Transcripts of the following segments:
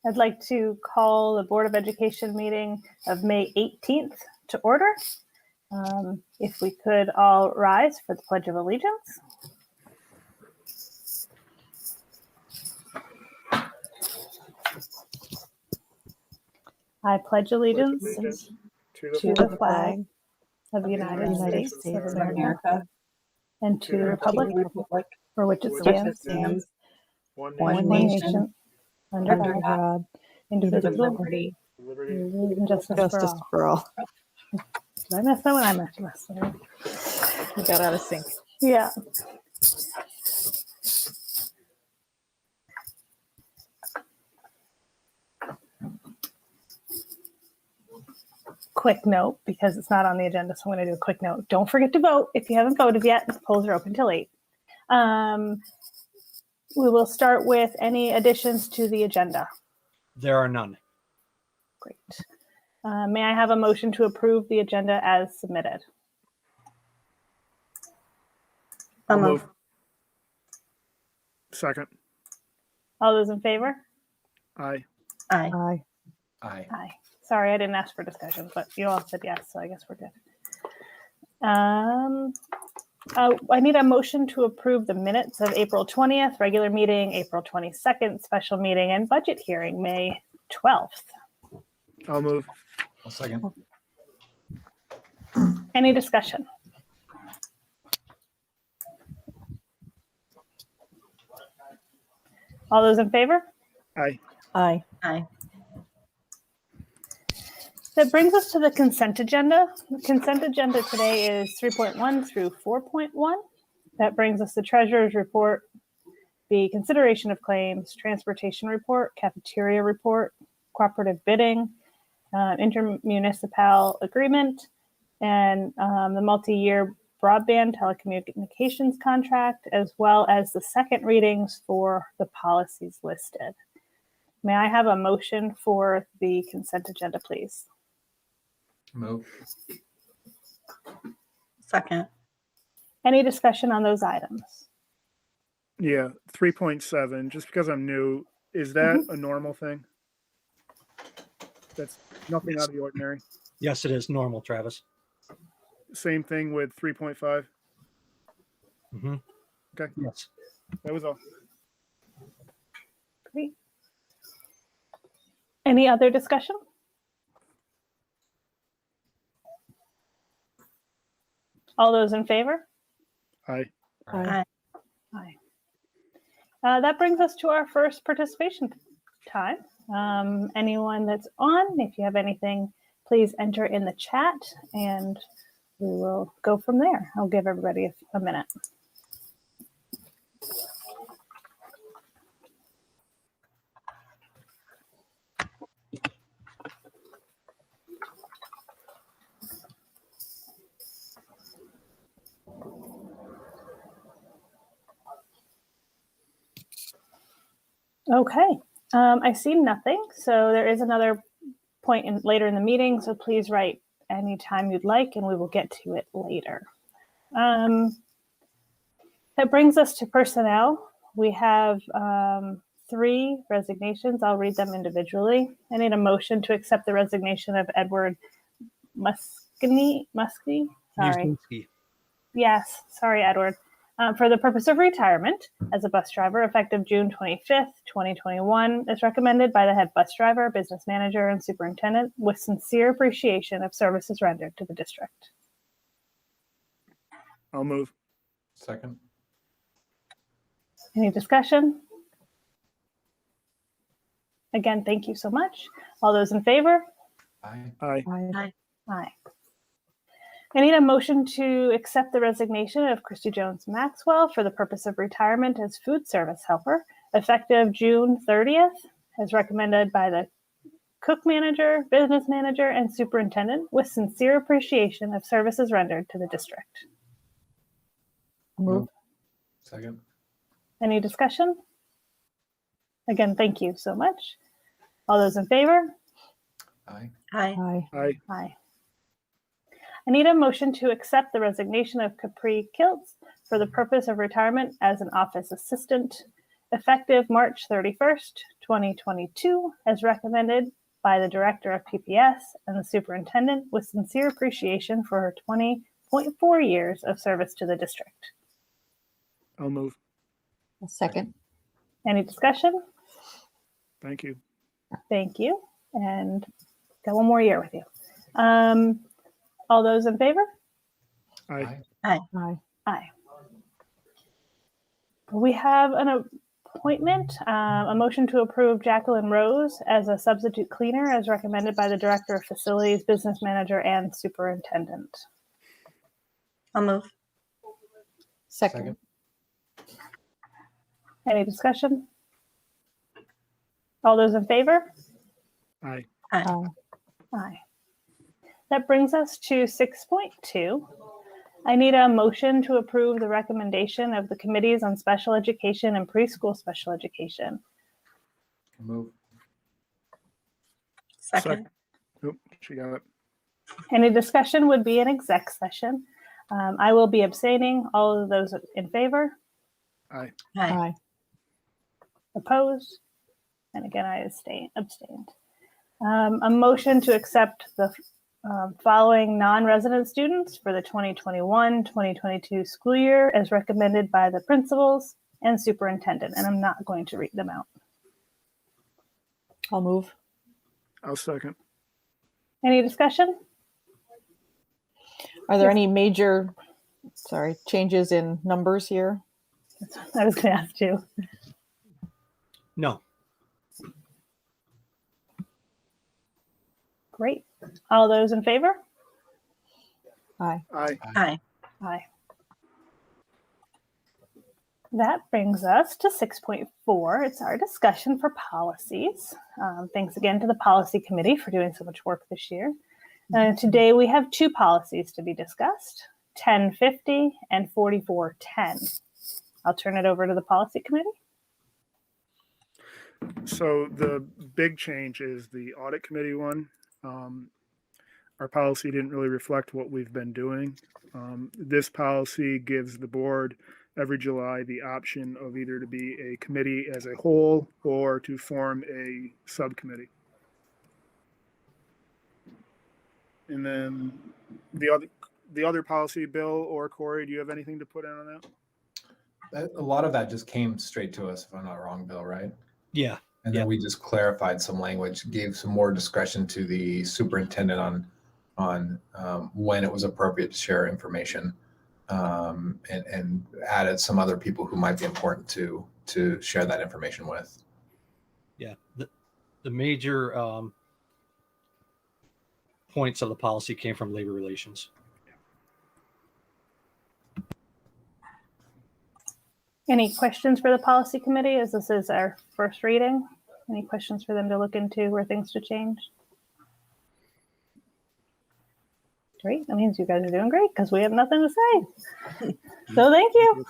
I'd like to call the Board of Education meeting of May 18th to order. If we could all rise for the Pledge of Allegiance. I pledge allegiance to the flag of the United States of America and to the republic for which it stands, one nation, under God, indivisible, with liberty and justice for all. Did I mess that one? I messed that one. You got out of sync. Yeah. Quick note, because it's not on the agenda, so I'm going to do a quick note. Don't forget to vote if you haven't voted yet. The polls are open till 8. We will start with any additions to the agenda. There are none. Great. May I have a motion to approve the agenda as submitted? I'll move. Second. All those in favor? Aye. Aye. Aye. Aye. Sorry, I didn't ask for discussion, but you all said yes, so I guess we're good. I need a motion to approve the minutes of April 20th, regular meeting, April 22nd, special meeting, and budget hearing, May 12th. I'll move. I'll second. Any discussion? All those in favor? Aye. Aye. Aye. That brings us to the consent agenda. The consent agenda today is 3.1 through 4.1. That brings us the treasurer's report, the consideration of claims, transportation report, cafeteria report, cooperative bidding, intermunicipal agreement, and the multi-year broadband telecommunications contract, as well as the second readings for the policies listed. May I have a motion for the consent agenda, please? Move. Second. Any discussion on those items? Yeah, 3.7. Just because I'm new, is that a normal thing? That's nothing out of the ordinary. Yes, it is normal, Travis. Same thing with 3.5. Mm-hmm. Okay, Yes. that was all. Great. Any other discussion? All those in favor? Aye. Aye. Aye. That brings us to our first participation time. Anyone that's on, if you have anything, please enter in the chat and we will go from there. I'll give everybody a minute. Okay, I see nothing. So there is another point later in the meeting. So please write any time you'd like and we will get to it later. That brings us to personnel. We have 3 resignations. I'll read them individually. I need a motion to accept the resignation of Edward Muskie. Sorry. Yuzdinsky. Yes, sorry, Edward. For the purpose of retirement as a bus driver effective June 25th, 2021, as recommended by the head bus driver, business manager, and superintendent, with sincere appreciation of services rendered to the district. I'll move. Second. Any discussion? Again, thank you so much. All those in favor? Aye. Aye. Aye. Aye. I need a motion to accept the resignation of Christy Jones Maxwell for the purpose of retirement as food service helper, effective June 30th, as recommended by the cook manager, business manager, and superintendent, with sincere appreciation of services rendered to the district. Move. Second. Any discussion? Again, thank you so much. All those in favor? Aye. Aye. Aye. Aye. I need a motion to accept the resignation of Capri Kiltz for the purpose of retirement as an office assistant, effective March 31st, 2022, as recommended by the Director of PPS and the Superintendent, with sincere appreciation for her 20.4 years of service to the district. I'll move. A second. Any discussion? Thank you. Thank you. And got one more year with you. All those in favor? Aye. Aye. Aye. We have an appointment, a motion to approve Jacqueline Rose as a substitute cleaner as recommended by the Director of Facilities, Business Manager, and Superintendent. I'll move. Second. Any discussion? All those in favor? Aye. Aye. Aye. That brings us to 6.2. I need a motion to approve the recommendation of the Committees on Special Education and Preschool Special Education. Move. Second. Oop, she got it. Any discussion would be an exec session. I will be abstaining. All of those in favor? Aye. Aye. Opposed? And again, I abstained. A motion to accept the following non-resident students for the 2021-2022 school year as recommended by the principals and superintendent. And I'm not going to read them out. I'll move. I'll second. Any discussion? Are there any major, changes in numbers here? I was going to ask you. No. Great. All those in favor? Aye. Aye. Aye. Aye. That brings us to 6.4. It's our discussion for policies. Thanks again to the policy committee for doing so much work this year. Today we have two policies to be discussed, 1050 and 4410. I'll turn it over to the policy committee. So the big change is the audit committee one. Our policy didn't really reflect what we've been doing. This policy gives the board every July the option of either to be a committee as a whole or to form a subcommittee. And then the other policy, Bill or Corey, do you have anything to put in on that? A lot of that just came straight to us, if I'm not wrong, Bill, right? Yeah. And then we just clarified some language, gave some more discretion to the superintendent on when it was appropriate to share information, and added some other people who might be important to share that information with. Yeah. The major points of the policy came from labor relations. Any questions for the policy committee as this is our first reading? Any questions for them to look into or things to change? Great. That means you guys are doing great because we have nothing to say. So thank you.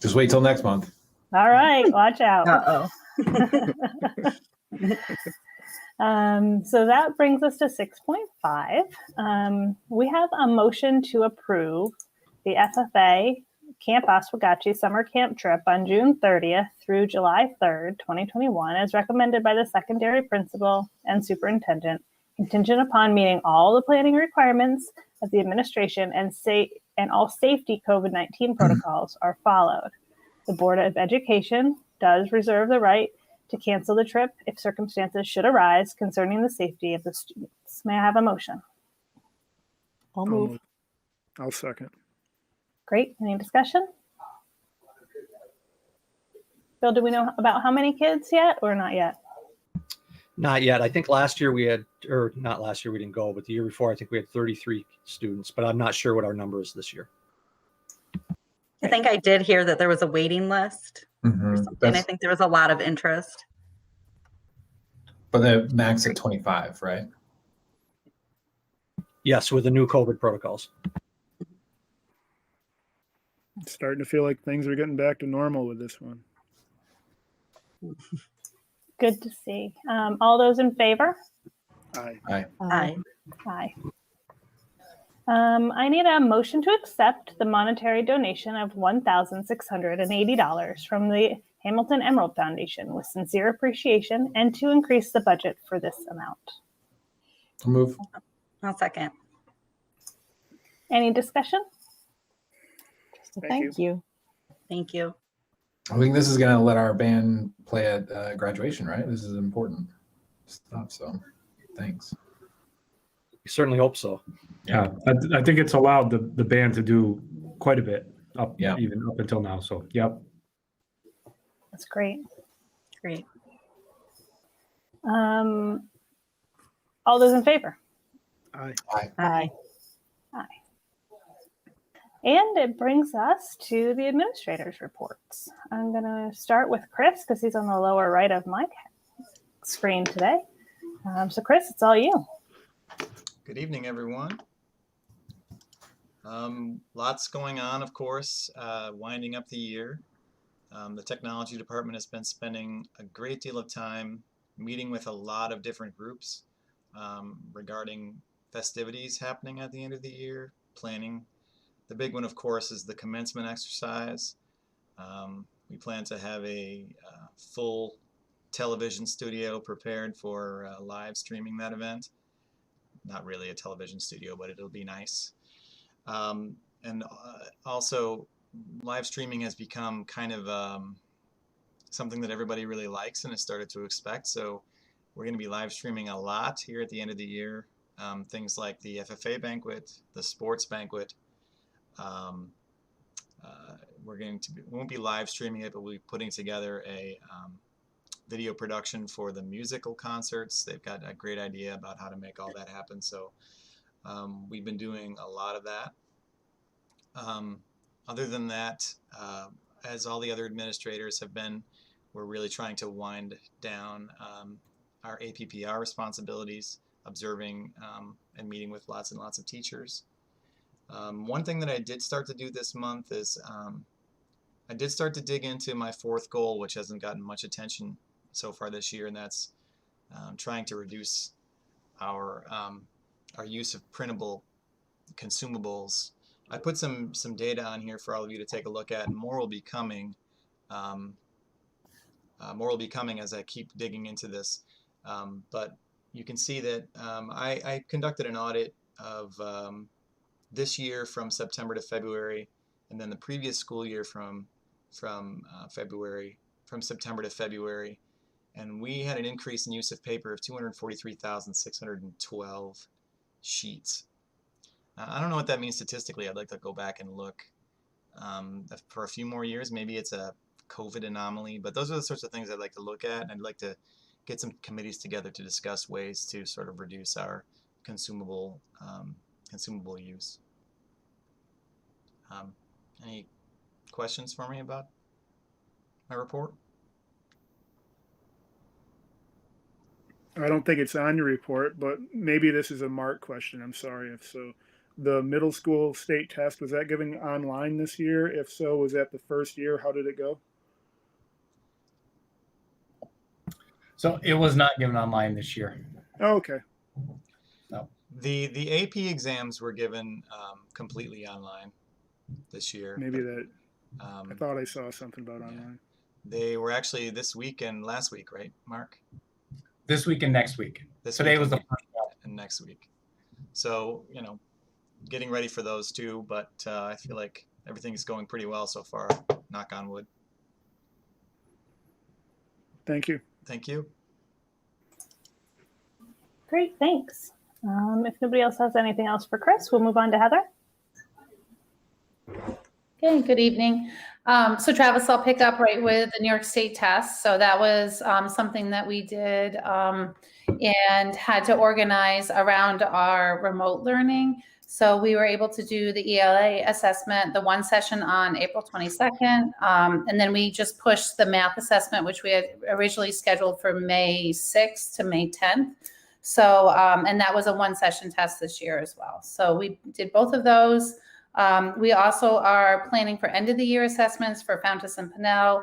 Just wait till next month. All right. Watch out. Uh-oh. So that brings us to 6.5. We have a motion to approve the FFA Camp Oswegatchie summer camp trip on June 30th through July 3rd, 2021, as recommended by the secondary principal and superintendent, contingent upon meeting all the planning requirements of the administration and all safety COVID-19 protocols are followed. The Board of Education does reserve the right to cancel the trip if circumstances should arise concerning the safety of the students. May I have a motion? I'll move. I'll second. Great. Any discussion? Bill, do we know about how many kids yet or not yet? Not yet. I think last year we had, or not last year we didn't go, but the year before I think we had 33 students, but I'm not sure what our number is this year. I think I did hear that there was a waiting list or something. I think there was a lot of interest. But the max at 25, right? Yes, with the new COVID protocols. It's starting to feel like things are getting back to normal with this one. Good to see. All those in favor? Aye. Aye. Aye. Aye. I need a motion to accept the monetary donation of $1,680 from the Hamilton Emerald Foundation with sincere appreciation and to increase the budget for this amount. I'll move. I'll second. Any discussion? Just a Thank thank you. Thank you. I think this is going to let our band play at graduation, right? This is important stuff. So thanks. We certainly hope so. Yeah, I think it's allowed the band to do quite a bit Yeah. even up until now. So, yep. That's great. Great. All those in favor? Aye. Aye. And it brings us to the administrator's reports. I'm going to start with Chris because he's on the lower right of my screen today. So Chris, it's all you. Good evening, everyone. Lots going on, of course, winding up the year. The technology department has been spending a great deal of time meeting with a lot of different groups regarding festivities happening at the end of the year, planning. The big one, of course, is the commencement exercise. We plan to have a full television studio prepared for live streaming that event. Not really a television studio, but it'll be nice. And also, live streaming has become kind of something that everybody really likes and has started to expect. So we're going to be live streaming a lot here at the end of the year. Things like the FFA banquet, the sports banquet. We won't be live streaming it, but we'll be putting together a video production for the musical concerts. They've got a great idea about how to make all that happen. So we've been doing a lot of that. Other than that, as all the other administrators have been, we're really trying to wind down our APPR responsibilities, observing and meeting with lots and lots of teachers. One thing that I did start to do this month is I did start to dig into my fourth goal, which hasn't gotten much attention so far this year, and that's trying to reduce our use of printable consumables. I put some data on here for all of you to take a look at, and more will be coming. More will be coming as I keep digging into this. But you can see that I conducted an audit of this year from September to February, and then the previous school year from September to February, and we had an increase in use of paper of 243,612 sheets. I don't know what that means statistically. I'd like to go back and look for a few more years. Maybe it's a COVID anomaly, but those are the sorts of things I'd like to look at, and I'd like to get some committees together to discuss ways to sort of reduce our consumable use. Any questions for me about my report? I don't think it's on your report, but maybe this is a Mark question. I'm sorry if so. The middle school state test, was that given online this year? If so, was that the first year? How did it go? So it was not given online this year. Oh, okay. No. The AP exams were given completely online this year. Maybe that. I thought I saw something about online. They were actually this week and last week, right, Mark? This week and next week. Today was the first one. And next week. So, getting ready for those too, but I feel like everything is going pretty well so far, knock on wood. Thank you. Thank you. Great, thanks. If nobody else has anything else for Chris, we'll move on to Heather. Okay, good evening. So Travis, I'll pick up right with the New York State test. So that was something that we did and had to organize around our remote learning. So we were able to do the ELA assessment, the one session on April 22nd. And then we just pushed the math assessment, which we had originally scheduled for May 6th to May 10th. So, and that was a one session test this year as well. So we did both of those. We also are planning for end of the year assessments for Fountas and Pinnell.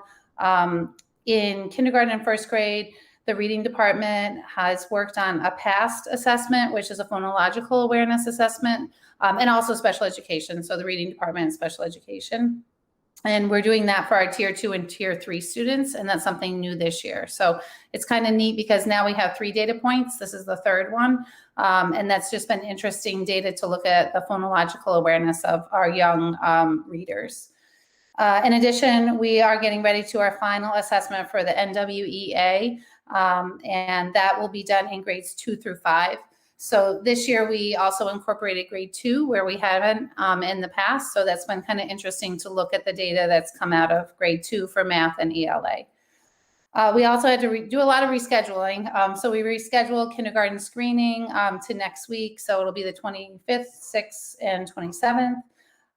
In kindergarten and first grade, the reading department has worked on a PAST assessment, which is a phonological awareness assessment, and also special education. So the reading department and special education. And we're doing that for our tier 2 and tier 3 students. And that's something new this year. So it's kind of neat because now we have 3 data points. This is the 3rd one. And that's just been interesting data to look at the phonological awareness of our young readers. In addition, we are getting ready to our final assessment for the NWEA. And that will be done in grades 2 through 5. So this year we also incorporated grade 2 where we haven't in the past. So that's been kind of interesting to look at the data that's come out of grade 2 for math and ELA. We also had to do a lot of rescheduling. So we rescheduled kindergarten screening to next week. So it'll be the 25th, 6th, and 27th.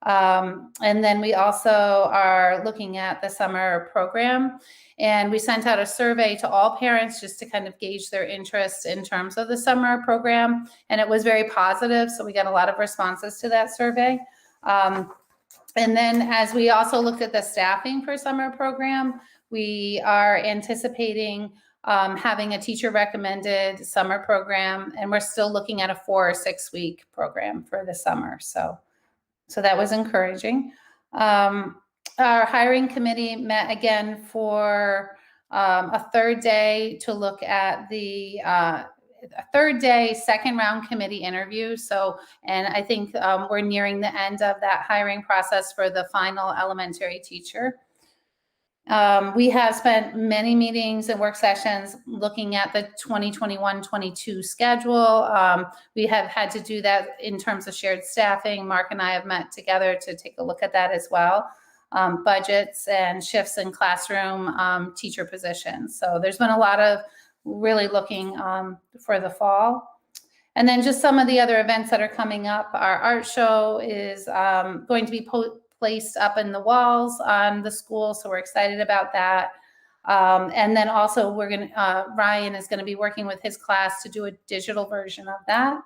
And then we also are looking at the summer program, and we sent out a survey to all parents just to kind of gauge their interest in terms of the summer program. And it was very positive. So we got a lot of responses to that survey. And then as we also looked at the staffing for summer program, we are anticipating having a teacher recommended summer program, and we're still looking at a 4 or 6 week program for the summer. So that was encouraging. Our hiring committee met again for a 3rd day to look at the a 3rd day, 2nd round committee interview. So, and I think we're nearing the end of that hiring process for the final elementary teacher. We have spent many meetings and work sessions looking at the 2021-22 schedule. We have had to do that in terms of shared staffing. Mark and I have met together to take a look at that as well. Budgets and shifts in classroom teacher positions. So there's been a lot of really looking for the fall. And then just some of the other events that are coming up. Our art show is going to be placed up in the walls on the school. So we're excited about that. And then also Ryan is going to be working with his class to do a digital version of that.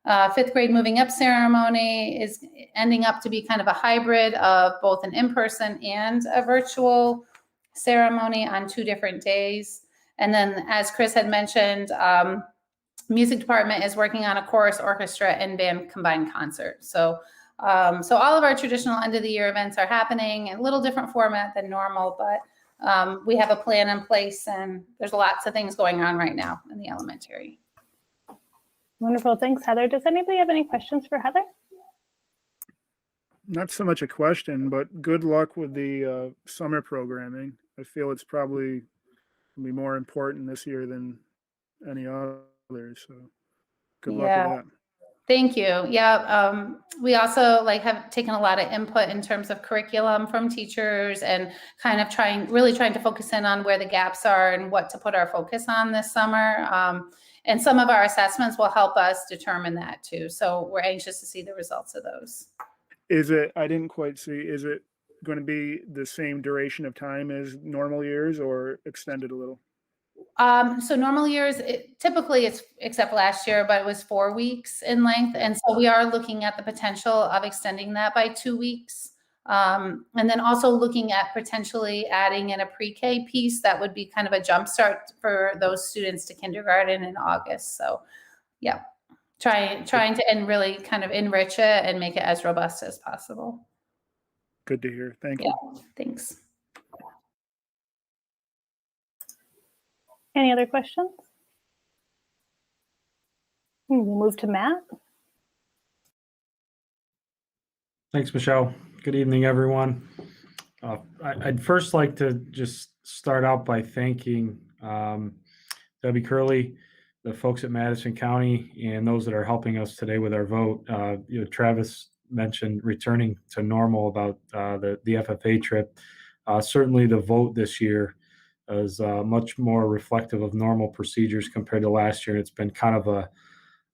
5th grade moving up ceremony is ending up to be kind of a hybrid of both an in-person and a virtual ceremony on 2 different days. And then as Chris had mentioned, music department is working on a chorus, orchestra, and band combined concert. So all of our traditional end of the year events are happening in a little different format than normal, but we have a plan in place, and there's lots of things going on right now in the elementary. Wonderful. Thanks, Heather. Does anybody have any questions for Heather? Not so much a question, but good luck with the summer programming. I feel it's probably going to be more important this year than any others. So good luck with that. Thank you. Yeah, we also have taken a lot of input in terms of curriculum from teachers and kind of really trying to focus in on where the gaps are and what to put our focus on this summer. And some of our assessments will help us determine that too. So we're anxious to see the results of those. I didn't quite see, is it going to be the same duration of time as normal years or extended a little? So normal years, typically it's, except last year, but it was 4 weeks in length. And so we are looking at the potential of extending that by 2 weeks. And then also looking at potentially adding in a pre-K piece that would be kind of a jumpstart for those students to kindergarten in August. So yeah, trying to and really kind of enrich it and make it as robust as possible. Good to hear. Thank you. Thanks. Any other questions? We'll move to Matt. Thanks, Michelle. Good evening, everyone. I'd first like to just start out by thanking Debbie Curley, the folks at Madison County, and those that are helping us today with our vote. Travis mentioned returning to normal about the FFA trip. Certainly the vote this year is much more reflective of normal procedures compared to last year. It's been kind of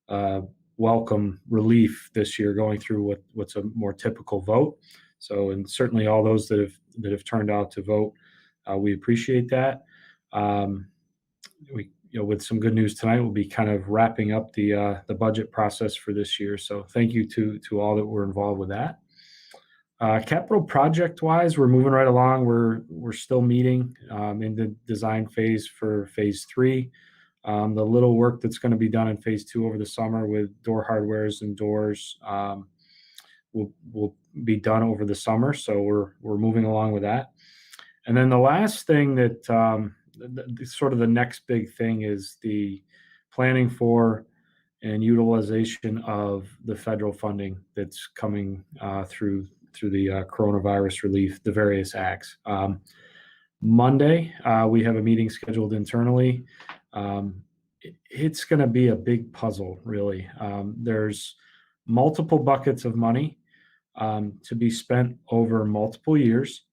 a welcome relief this year going through what's a more typical vote. So, and certainly all those that have turned out to vote, we appreciate that. With some good news tonight, we'll be kind of wrapping up the budget process for this year. So thank you to all that were involved with that. Capital project wise, we're moving right along. We're still meeting in the design phase for phase 3. The little work that's going to be done in phase 2 over the summer with door hardwares and doors will be done over the summer. So we're moving along with that. And then the last thing that sort of the next big thing is the planning for and utilization of the federal funding that's coming through the coronavirus relief, the various acts. Monday, we have a meeting scheduled internally. It's going to be a big puzzle, really. There's multiple buckets of money to be spent over multiple years.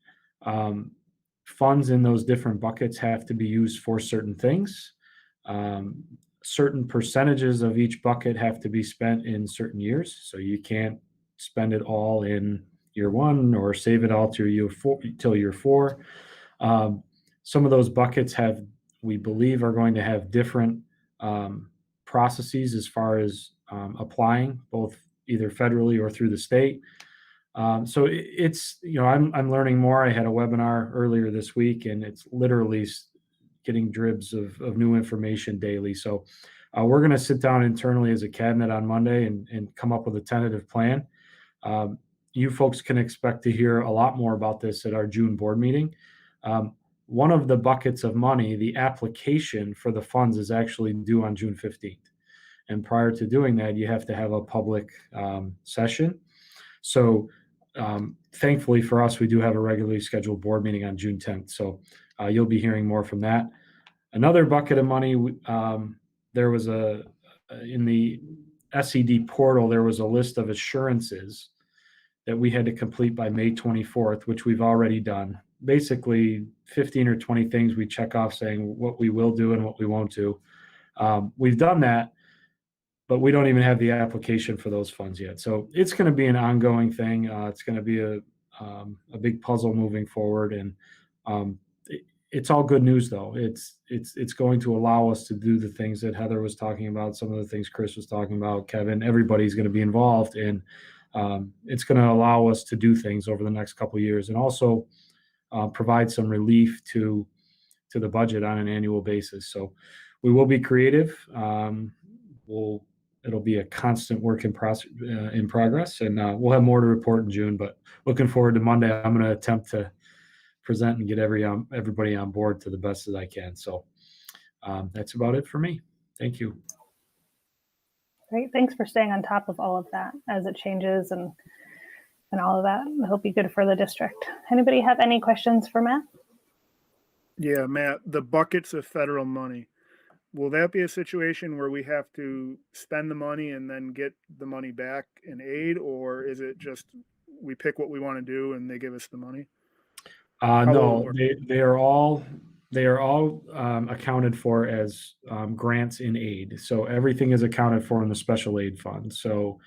Funds in those different buckets have to be used for certain things. Certain percentages of each bucket have to be spent in certain years. So you can't spend it all in year one or save it all till year four. Some of those buckets we believe, are going to have different processes as far as applying, both either federally or through the state. So it's, I'm learning more. I had a webinar earlier this week, and it's literally getting dribs of new information daily. So we're going to sit down internally as a cabinet on Monday and come up with a tentative plan. You folks can expect to hear a lot more about this at our June board meeting. One of the buckets of money, the application for the funds, is actually due on June 15th. And prior to doing that, you have to have a public session. So thankfully for us, we do have a regularly scheduled board meeting on June 10th. So you'll be hearing more from that. Another bucket of money, there was in the SED portal, there was a list of assurances that we had to complete by May 24th, which we've already done. Basically 15 or 20 things we check off saying what we will do and what we won't do. We've done that, but we don't even have the application for those funds yet. So it's going to be an ongoing thing. It's going to be a big puzzle moving forward. And it's all good news, though. It's going to allow us to do the things that Heather was talking about, some of the things Chris was talking about, Kevin. Everybody's going to be involved, and it's going to allow us to do things over the next couple of years, and also provide some relief to the budget on an annual basis. So we will be creative. It'll be a constant work in progress, and we'll have more to report in June. But looking forward to Monday. I'm going to attempt to present and get everybody on board to the best that I can. So that's about it for me. Thank you. Great. Thanks for staying on top of all of that as it changes and all of that. I hope you're good for the district. Anybody have any questions for Matt? Yeah, Matt, the buckets of federal money, will that be a situation where we have to spend the money and then get the money back in aid, or is it just we pick what we want to do and they give us the money? No, they are all accounted for as grants in aid. So everything is accounted for in the special aid fund. So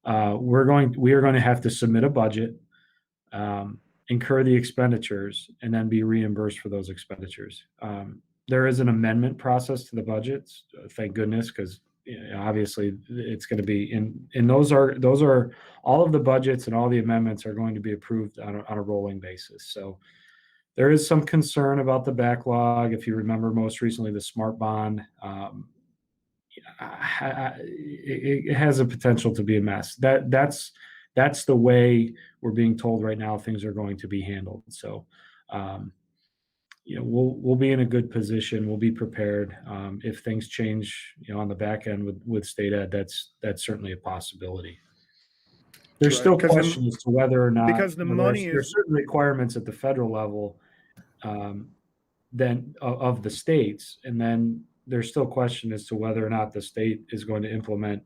we are going to have to submit a budget, incur the expenditures, and then be reimbursed for those expenditures. There is an amendment process to the budgets, thank goodness, because obviously it's going to be and those are all of the budgets, and all the amendments are going to be approved on a rolling basis. So there is some concern about the backlog. If you remember, most recently the smart bond, it has a potential to be a mess. That's the way we're being told right now things are going to be handled. So we'll be in a good position. We'll be prepared. If things change, on the back end with state ed, that's certainly a possibility. There's still questions as to whether or not, because the money there's certain requirements at the federal level then of the states, and then there's still question as to whether or not the state is going to implement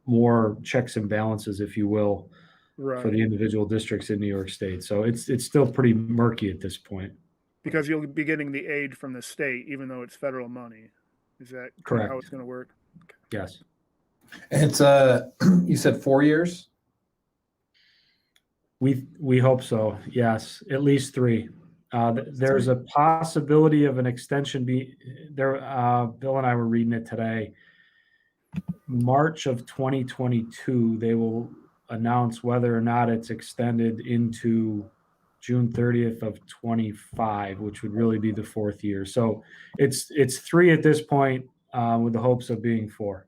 more checks and balances, if you will, for the individual districts in New York State. So it's still pretty murky at this point. Because you'll be getting the aid from the state, even though it's federal money. Is that correct? How it's going to work? Okay. Yes. And it's you said 4 years? We hope so. Yes, at least 3. There's a possibility of an extension. Bill and I were reading it today. March of 2022, they will announce whether or not it's extended into June 30th of 25, which would really be the 4th year. So it's 3 at this point, with the hopes of being 4.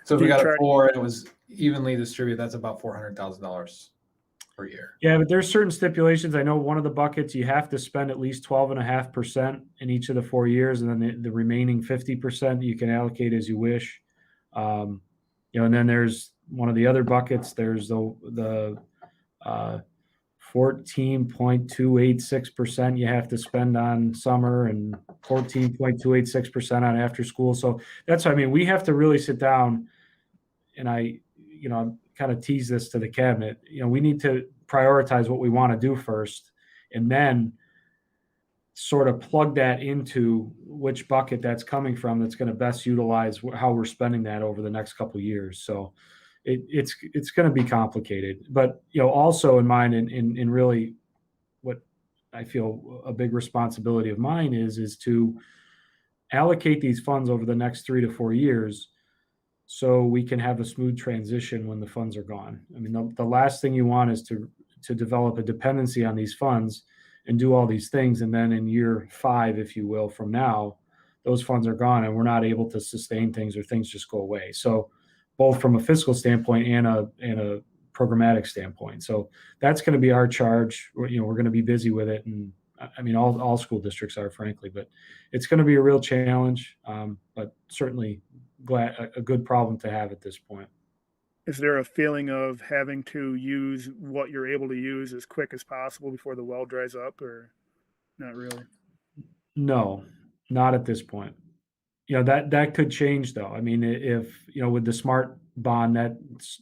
So if we Do you got a charge- 4 and it was evenly distributed, that's about $400,000 per year. Yeah, but there's certain stipulations. I know one of the buckets, you have to spend at least 12.5% in each of the 4 years, and then the remaining 50% you can allocate as you wish. And then there's one of the other buckets. There's the 14.286% you have to spend on summer and 14.286% on after school. So that's what I mean. We have to really sit down, and I kind of tease this to the cabinet. We need to prioritize what we want to do first, and then sort of plug that into which bucket that's coming from that's going to best utilize how we're spending that over the next couple of years. So it's going to be complicated, but also in mind, and really what I feel a big responsibility of mine is to allocate these funds over the next 3 to 4 years so we can have a smooth transition when the funds are gone. I mean, the last thing you want is to develop a dependency on these funds and do all these things, and then in year 5, if you will, from now, those funds are gone and we're not able to sustain things, or things just go away. So both from a fiscal standpoint and a programmatic standpoint. So that's going to be our charge. We're going to be busy with it, and I mean, all school districts are, frankly, but it's going to be a real challenge, but certainly a good problem to have at this point. Is there a feeling of having to use what you're able to use as quick as possible before the well dries up, or not really? No, not at this point. That could change, though. I mean, if with the smart bond, that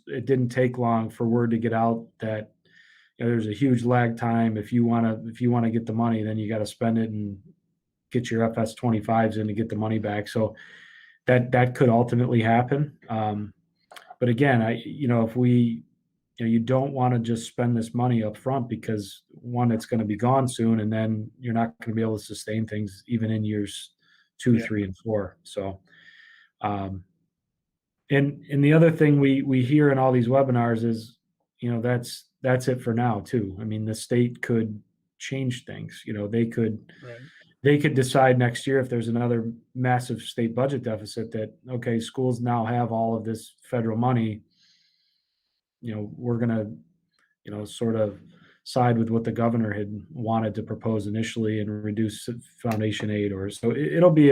it didn't take long for word to get out that there's a huge lag time. If you want to get the money, then you got to spend it and get your FS25s in to get the money back. So that could ultimately happen. But again, if you don't want to just spend this money up front, because one, it's going to be gone soon, and then you're not going to be able to sustain things even in years 2, 3, and 4. So, and the other thing we hear in all these webinars is, that's it for now too. I mean, the state could change things. They could. Right. They could decide next year, if there's another massive state budget deficit, that, okay, schools now have all of this federal money, we're going to, sort of side with what the governor had wanted to propose initially and reduce foundation aid, so it'll be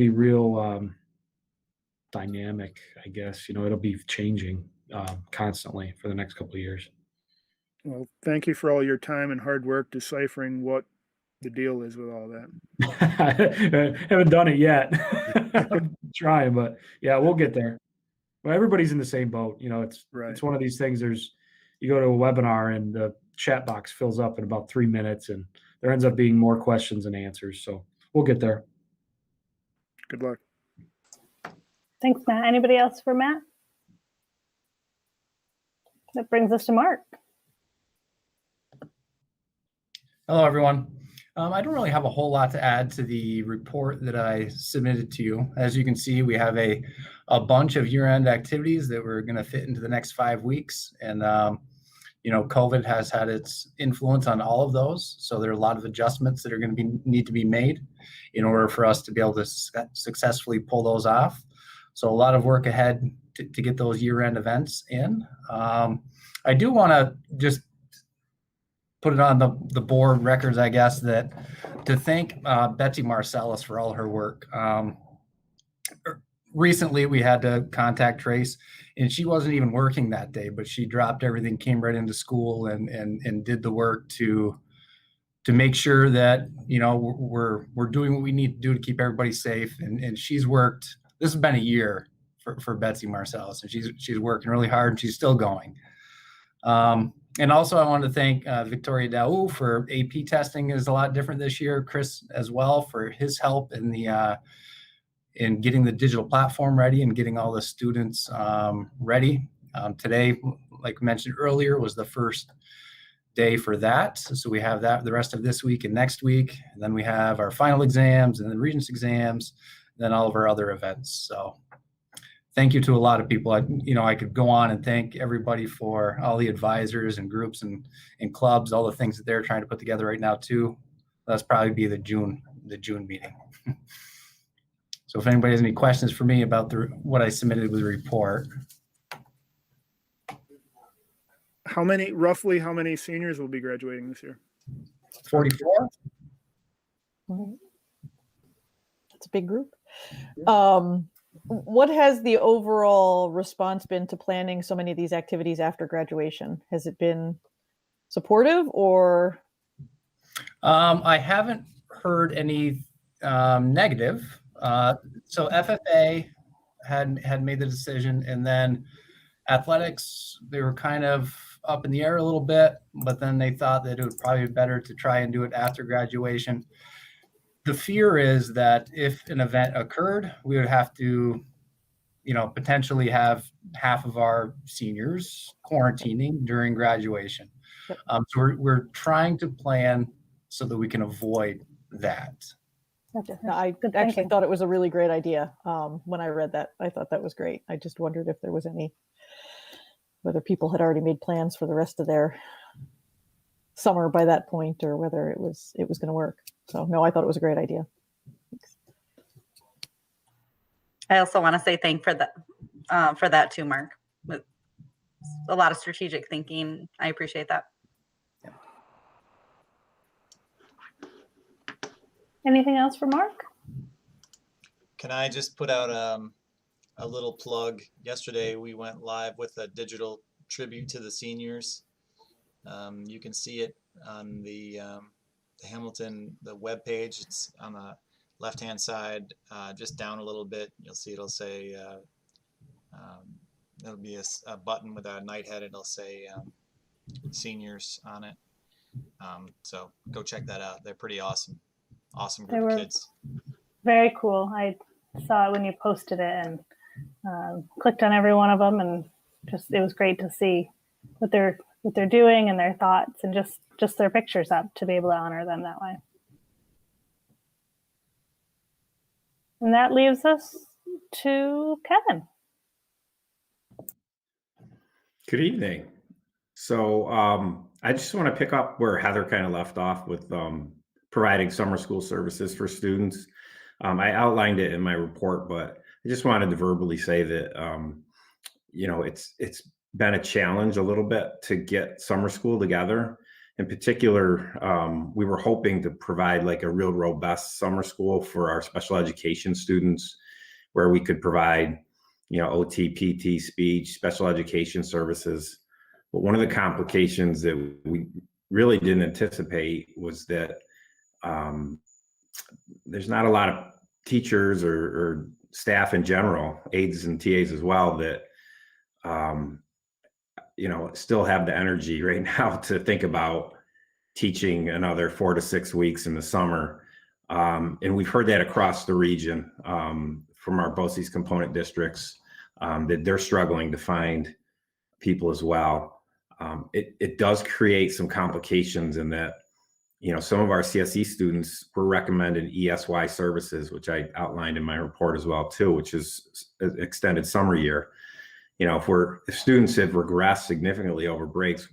real dynamic, I guess. It'll be changing constantly for the next couple of years. Well, thank you for all your time and hard work deciphering what the deal is with all that. Haven't done it yet. I'm trying, but yeah, we'll get there. Well, everybody's in the same boat. It's one of these things. You go to a webinar and the chat box fills up in about 3 minutes, and there ends up being more questions than answers. So we'll get there. Good luck. Thanks, Matt. Anybody else for Matt? That brings us to Mark. Hello, everyone. I don't really have a whole lot to add to the report that I submitted to you. As you can see, we have a bunch of year-end activities that we're going to fit into the next 5 weeks. And, COVID has had its influence on all of those. So there are a lot of adjustments that are going to need to be made in order for us to be able to successfully pull those off. So a lot of work ahead to get those year-end events in. I do want to just put it on the board records, I guess, that to thank Betsy Marcellus for all her work. Recently, we had to contact Trace, and she wasn't even working that day, but she dropped everything, came right into school, and did the work to make sure that we're doing what we need to do to keep everybody safe. And she's worked. This has been a year for Betsy Marcellus, and she's working really hard, and she's still going. And also, I wanted to thank Victoria Daou for AP testing is a lot different this year. Chris as well for his help in in getting the digital platform ready and getting all the students ready. Today, like mentioned earlier, was the first day for that. So we have that the rest of this week and next week. And then we have our final exams and then Regents exams, and then all of our other events. So thank you to a lot of people. I could go on and thank everybody for all the advisors and groups and clubs, all the things that they're trying to put together right now too. That's probably be the June meeting. So if anybody has any questions for me about what I submitted with the report. Roughly how many seniors will be graduating this year? 44? That's a big group. What has the overall response been to planning so many of these activities after graduation? Has it been supportive or? I haven't heard any negative. So FFA had made the decision, and then athletics, they were kind of up in the air a little bit, but then they thought that it would probably be better to try and do it after graduation. The fear is that if an event occurred, we would have to, potentially have half of our seniors quarantining during graduation. Yep. So we're trying to plan so that we can avoid that. No, I actually thought it was a really great idea. When I read that, I thought that was great. I just wondered if there was whether people had already made plans for the rest of their summer by that point, or whether it was going to work. So no, I thought it was a great idea. Thanks. I also want to say thank for that too, Mark. With a lot of strategic thinking. I appreciate that. Anything else for Mark? Can I just put out a little plug? Yesterday, we went live with a digital tribute to the seniors. You can see it on the Hamilton, the webpage. It's on the left-hand side, just down a little bit. You'll see it'll say, there'll be a button with a night head. It'll say seniors on it. So go check that out. They're pretty awesome. Awesome group of kids. Very cool. I saw it when you posted it and clicked on every one of them, and it was great to see what they're doing and their thoughts, and just their pictures up to be able to honor them that way. And that leaves us to Kevin. Good evening. So I just want to pick up where Heather kind of left off with providing summer school services for students. I outlined it in my report, but I just wanted to verbally say that, it's been a challenge a little bit to get summer school together. In particular, we were hoping to provide like a real robust summer school for our special education students, where we could provide, OT, PT, speech, special education services. But one of the complications that we really didn't anticipate was that there's not a lot of teachers or staff in general, aides and TAs as well, that still have the energy right now to think about teaching another 4 to 6 weeks in the summer. And we've heard that across the region from our BOCES component districts, that they're struggling to find people as well. It does create some complications in that, some of our CSE students were recommended ESY services, which I outlined in my report as well too, which is an extended summer year. If students have regressed significantly over breaks,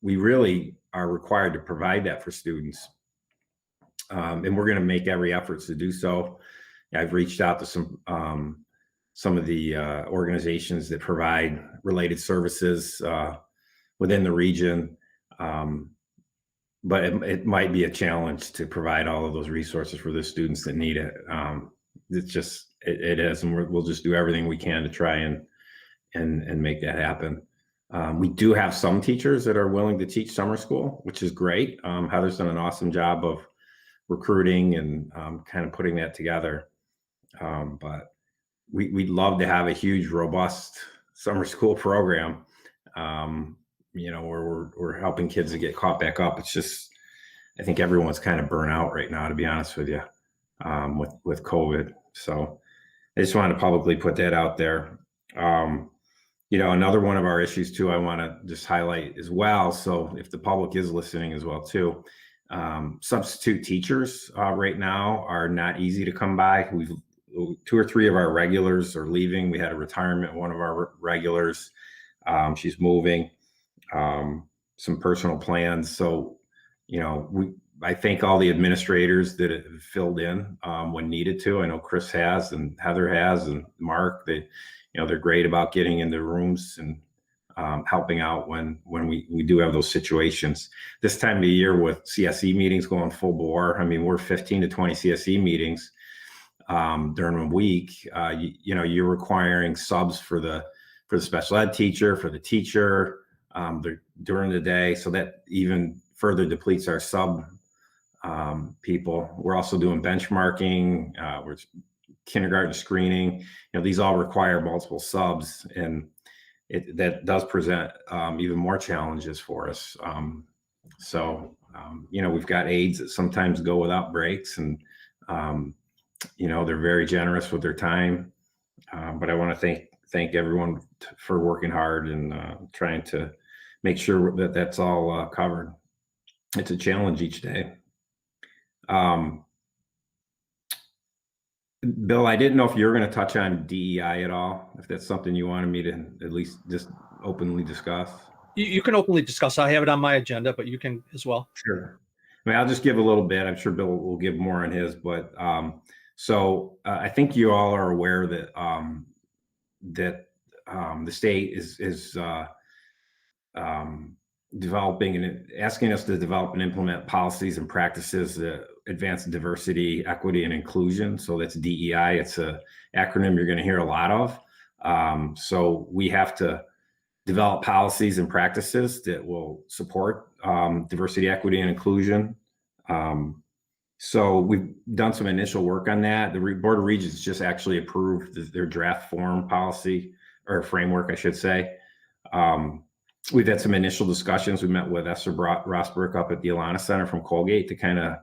we really are required to provide that for students. And we're going to make every effort to do so. I've reached out to some of the organizations that provide related services within the region. But it might be a challenge to provide all of those resources for the students that need it. It is, and we'll just do everything we can to try and make that happen. We do have some teachers that are willing to teach summer school, which is great. Heather's done an awesome job of recruiting and kind of putting that together. But we'd love to have a huge, robust summer school program, where we're helping kids to get caught back up. It's just, I think everyone's kind of burnt out right now, to be honest with you, with COVID. So I just wanted to publicly put that out there. Another one of our issues too, I want to just highlight as well. So if the public is listening as well too, substitute teachers right now are not easy to come by. 2 or 3 of our regulars are leaving. We had a retirement, one of our regulars, she's moving, some personal plans. So, I thank all the administrators that have filled in when needed to. I know Chris has, and Heather has, and Mark. They're great about getting in the rooms and helping out when we do have those situations. This time of the year with CSE meetings going full bore, I mean, we're 15 to 20 CSE meetings during a week. You're requiring subs for the special ed teacher, for the teacher during the day, so that even further depletes our sub people. We're also doing benchmarking, we're kindergarten screening. These all require multiple subs, and that does present even more challenges for us. We've got aides that sometimes go without breaks, and they're very generous with their time. But I want to thank everyone for working hard and trying to make sure that that's all covered. It's a challenge each day. Bill, I didn't know if you were going to touch on DEI at all, if that's something you wanted me to at least just openly discuss. You can openly discuss. I have it on my agenda, but you can as well. Sure. I mean, I'll just give a little bit. I'm sure Bill will give more on his, but I think you all are aware that the state is developing and asking us to develop and implement policies and practices that advance diversity, equity, and inclusion. So that's DEI. It's an acronym you're going to hear a lot of. So we have to develop policies and practices that will support diversity, equity, and inclusion. So we've done some initial work on that. The Board of Regents just actually approved their draft form policy, or framework, I should say. We've had some initial discussions. We met with Esther Rosberg up at the Alana Center from Colgate to kind of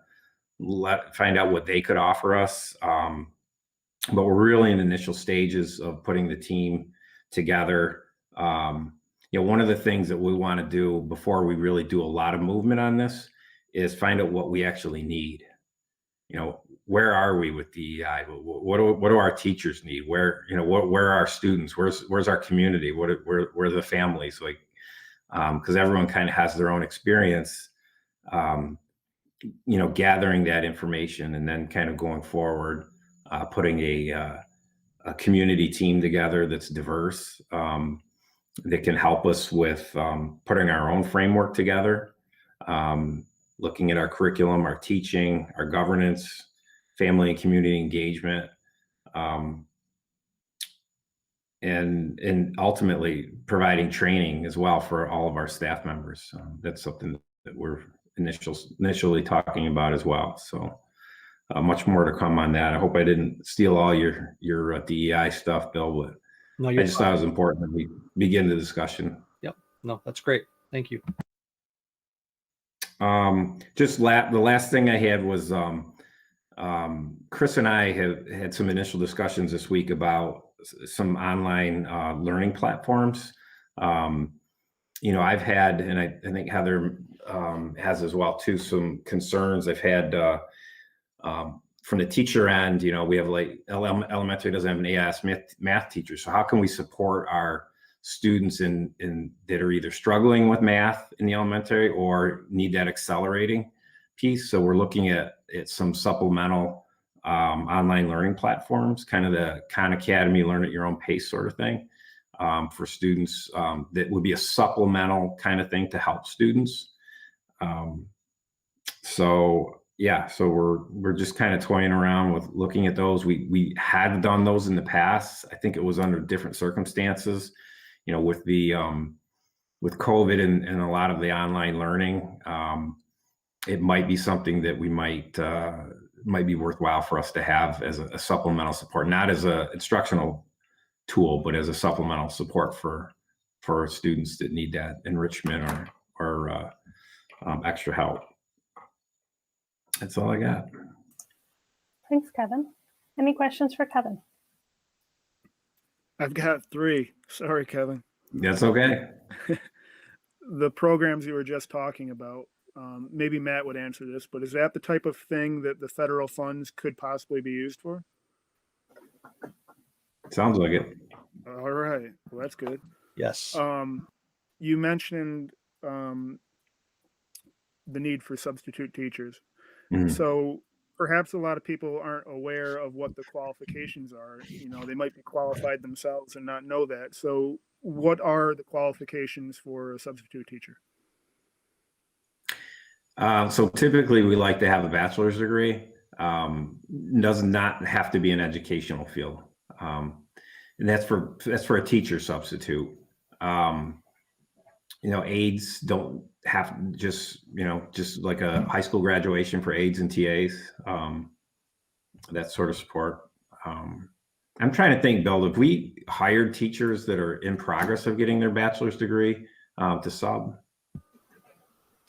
find out what they could offer us. But we're really in initial stages of putting the team together. One of the things that we want to do before we really do a lot of movement on this is find out what we actually need. Where are we with DEI? What do our teachers need? Where are our students? Where's our community? Where are the families? Because everyone kind of has their own experience, gathering that information and then kind of going forward, putting a community team together that's diverse, that can help us with putting our own framework together, looking at our curriculum, our teaching, our governance, family and community engagement, and ultimately providing training as well for all of our staff members. That's something that we're initially talking about as well. So much more to come on that. I hope I didn't steal all your DEI stuff, Bill, but No, I just thought it was important that we begin the discussion. Yep. No, that's great. Thank you. The last thing I had was Chris and I have had some initial discussions this week about some online learning platforms. I've had, and I think Heather has as well too, some concerns. I've had from the teacher end, we have elementary doesn't have an AIS math teacher. So how can we support our students that are either struggling with math in the elementary or need that accelerating piece? So we're looking at some supplemental online learning platforms, kind of the Khan Academy, learn at your own pace sort of thing, for students, that would be a supplemental kind of thing to help students. So we're just kind of toying around with looking at those. We had done those in the past. I think it was under different circumstances, with with COVID and a lot of the online learning. It might be something that we might be worthwhile for us to have as a supplemental support, not as an instructional tool, but as a supplemental support for students that need that enrichment or extra help. That's all I got. Thanks, Kevin. Any questions for Kevin? I've got 3. Sorry, Kevin. That's okay. The programs you were just talking about, maybe Matt would answer this, but is that the type of thing that the federal funds could possibly be used for? Sounds like it. All right. Well, that's good. Yes. You mentioned the need for substitute teachers. Mhm. So perhaps a lot of people aren't aware of what the qualifications are. You know, they might be qualified themselves and not know that. So what are the qualifications for a substitute teacher? So typically we like to have a bachelor's degree. Does not have to be an educational field. And that's for a teacher substitute. Aides don't have just like a high school graduation for aides and TAs, that sort of support. I'm trying to think, Bill, if we hired teachers that are in progress of getting their bachelor's degree to sub.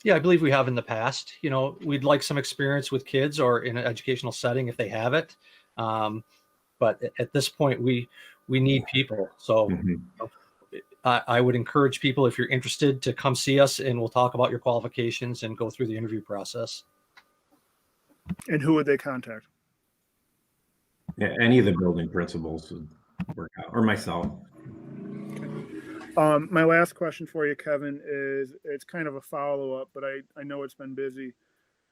Yeah, I believe we have in the past. We'd like some experience with kids or in an educational setting if they have it. But at this point, we need people. So I would encourage people, if you're interested, to come see us and we'll talk about your qualifications and go through the interview process. And who would they contact? Yeah, any of the building principals would work out, or myself. My last question for you, Kevin, is it's kind of a follow-up, but I know it's been busy.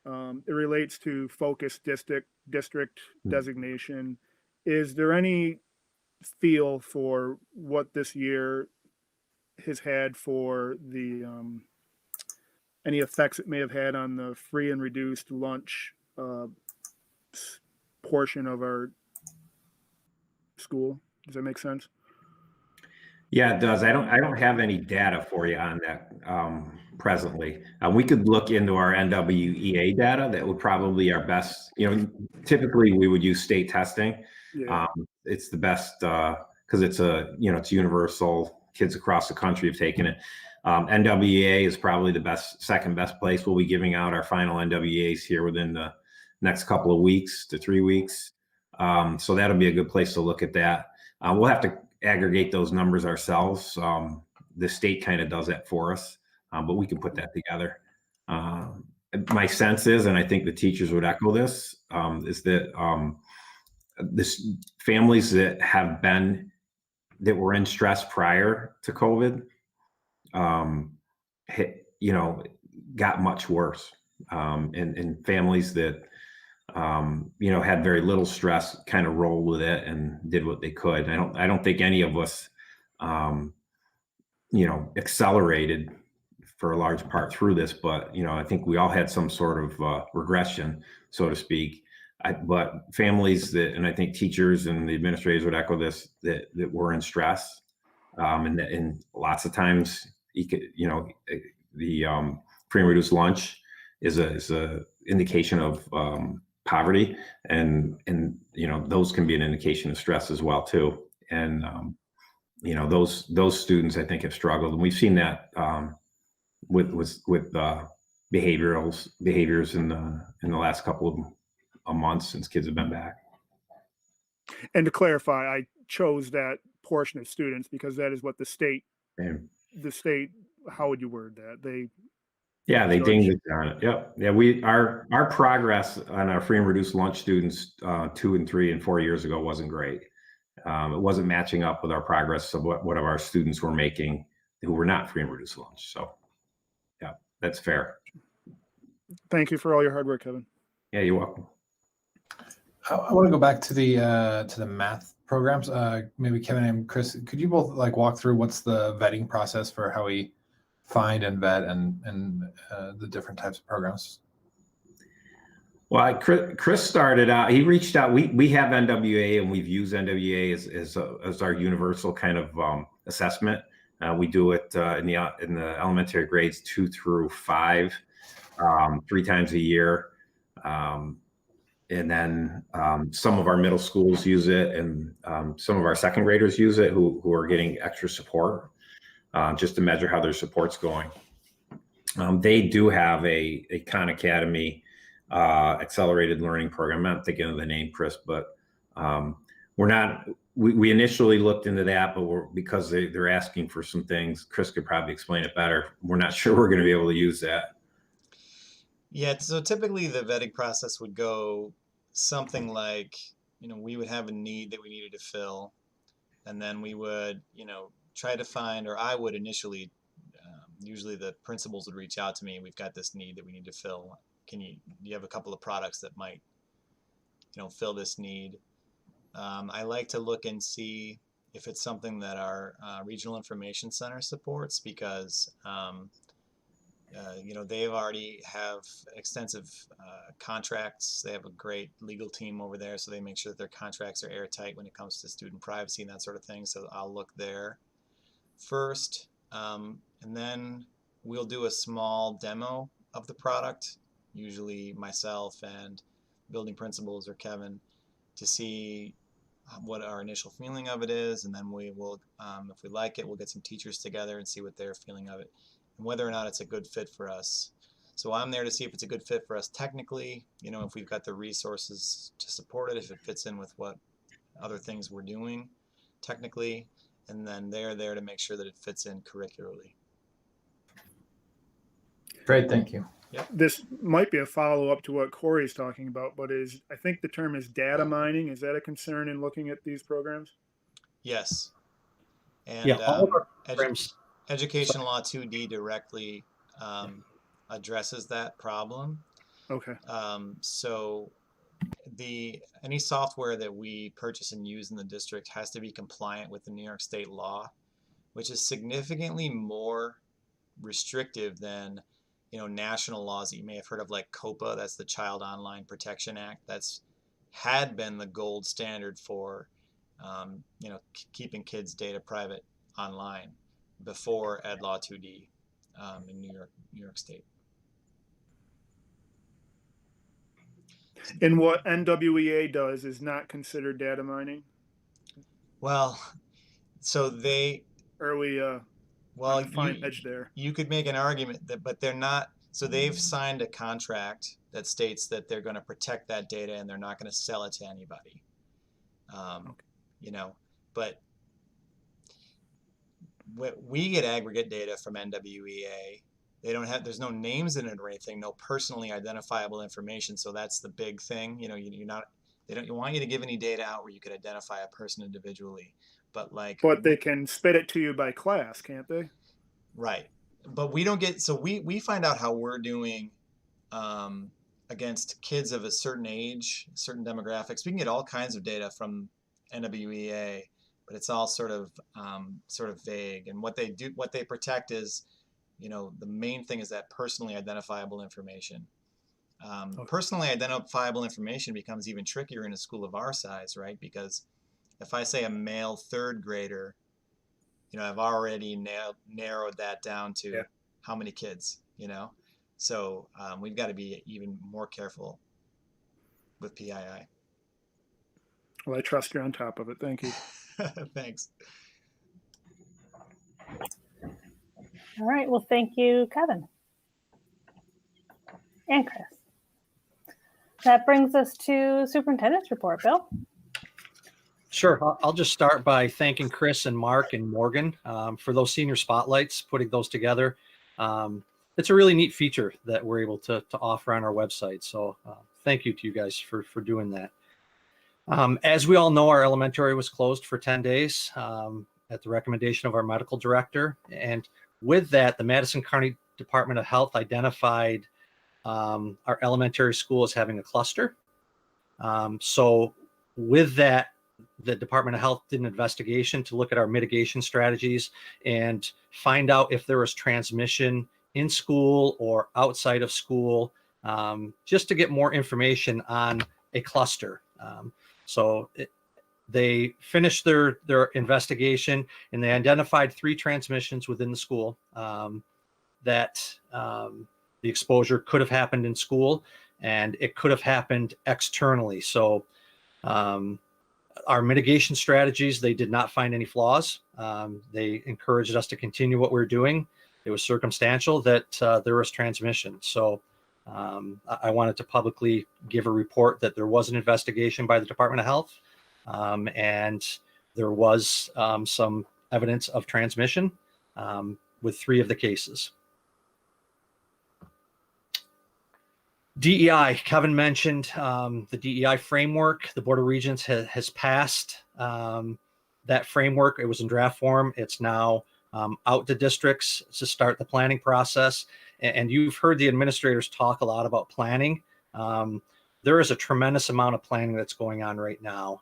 It relates to focus district designation. Is there any feel for what this year has had for the any effects it may have had on the free and reduced lunch portion of our school? Does that make sense? Yeah, it does. I don't have any data for you on that presently. We could look into our NWEA data. That would probably be our best. Typically we would use state testing. Yeah. It's the best because it's it's universal. Kids across the country have taken it. NWEA is probably the second best place. We'll be giving out our final NWEAs here within the next couple of weeks to 3 weeks. So that'll be a good place to look at that. We'll have to aggregate those numbers ourselves. The state kind of does that for us, but we can put that together. My sense is, and I think the teachers would echo this, is that this families that were in stress prior to COVID, got much worse. And families that had very little stress kind of rolled with it and did what they could. I don't think any of us, accelerated for a large part through this, but, I think we all had some sort of regression, so to speak. But families and I think teachers and the administrators would echo this, that were in stress. And lots of times, the free and reduced lunch is a indication of poverty, and those can be an indication of stress as well too. And those students, I think, have struggled, and we've seen that with behaviors in the last couple of months since kids have been back. And to clarify, I chose that portion of students because that is what the state, how would you word that? They dinged it on it. Yep. Yeah, our progress on our free and reduced lunch students 2 and 3 and 4 years ago wasn't great. It wasn't matching up with our progress of what our students were making who were not free and reduced lunch. So yeah, that's fair. Thank you for all your hard work, Kevin. Yeah, you're welcome. I want to go back to the math programs. Maybe Kevin and Chris, could you both walk through what's the vetting process for how we find and vet and the different types of programs? Well, Chris started out. He reached out. We have NWA, and we've used NWA as our universal kind of assessment. We do it in the elementary grades 2 through 5, 3 times a year. And then some of our middle schools use it, and some of our second graders use it who are getting extra support, just to measure how their support's going. They do have a Khan Academy accelerated learning program. I'm not thinking of the name, Chris, but we initially looked into that, but because they're asking for some things, Chris could probably explain it better. We're not sure we're going to be able to use that. Yeah, so typically the vetting process would go something like, we would have a need that we needed to fill, and then we would, try to find, or I would initially Usually the principals would reach out to me. We've got this need that we need to fill. Do you have a couple of products that might, fill this need? I like to look and see if it's something that our regional information center supports, because they already have extensive contracts. They have a great legal team over there, so they make sure that their contracts are airtight when it comes to student privacy and that sort of thing. So I'll look there first, and then we'll do a small demo of the product, usually myself and building principals or Kevin, to see what our initial feeling of it is, and then we will, if we like it, we'll get some teachers together and see what their feeling of it, and whether or not it's a good fit for us. So I'm there to see if it's a good fit for us technically, if we've got the resources to support it, if it fits in with what other things we're doing technically, and then they're there to make sure that it fits in curricularly. Great, thank you. Yep. This might be a follow-up to what Corey's talking about, but I think the term is data mining. Is that a concern in looking at these programs? Yes. And Yeah, all of our programs. Education Law 2D directly addresses that problem. Okay. So any software that we purchase and use in the district has to be compliant with the New York State law, which is significantly more restrictive than national laws that you may have heard of, like COPA. That's the Child Online Protection Act. That's had been the gold standard for keeping kids' data private online before Ed Law 2D in New York State. And what NWEA does is not considered data mining? Well, so are we on the fine edge there? You could make an argument that, but they're not. So they've signed a contract that states that they're going to protect that data and they're not going to sell it to anybody. But we get aggregate data from NWEA. There's no names in it or anything, no personally identifiable information. So that's the big thing. They don't want you to give any data out where you could identify a person individually. But they can spit it to you by class, can't they? Right. But we don't get, so we find out how we're doing against kids of a certain age, certain demographics. We can get all kinds of data from NWEA, but it's all sort of vague. And what they protect is, the main thing is that personally identifiable information. Personally identifiable information becomes even trickier in a school of our size, right? Because if I say a male third grader, I've already narrowed that down to how many kids, So we've got to be even more careful with PII. Well, I trust you're on top of it. Thank you. Thanks. All right. Well, thank you, Kevin and Chris. That brings us to Superintendent's report, Bill. Sure. I'll just start by thanking Chris and Mark and Morgan for those senior spotlights, putting those together. It's a really neat feature that we're able to offer on our website. So thank you to you guys for doing that. As we all know, our elementary was closed for 10 days at the recommendation of our medical director. And with that, the Madison County Department of Health identified our elementary school as having a cluster. So with that, the Department of Health did an investigation to look at our mitigation strategies and find out if there was transmission in school or outside of school, just to get more information on a cluster. They finished their investigation and they identified 3 transmissions within the school that the exposure could have happened in school and it could have happened externally. So our mitigation strategies, they did not find any flaws. They encouraged us to continue what we're doing. It was circumstantial that there was transmission. So I wanted to publicly give a report that there was an investigation by the Department of Health and there was some evidence of transmission with 3 of the cases. DEI, Kevin mentioned the DEI framework. The Board of Regents has passed that framework. It was in draft form. It's now out to districts to start the planning process. And you've heard the administrators talk a lot about planning. There is a tremendous amount of planning that's going on right now.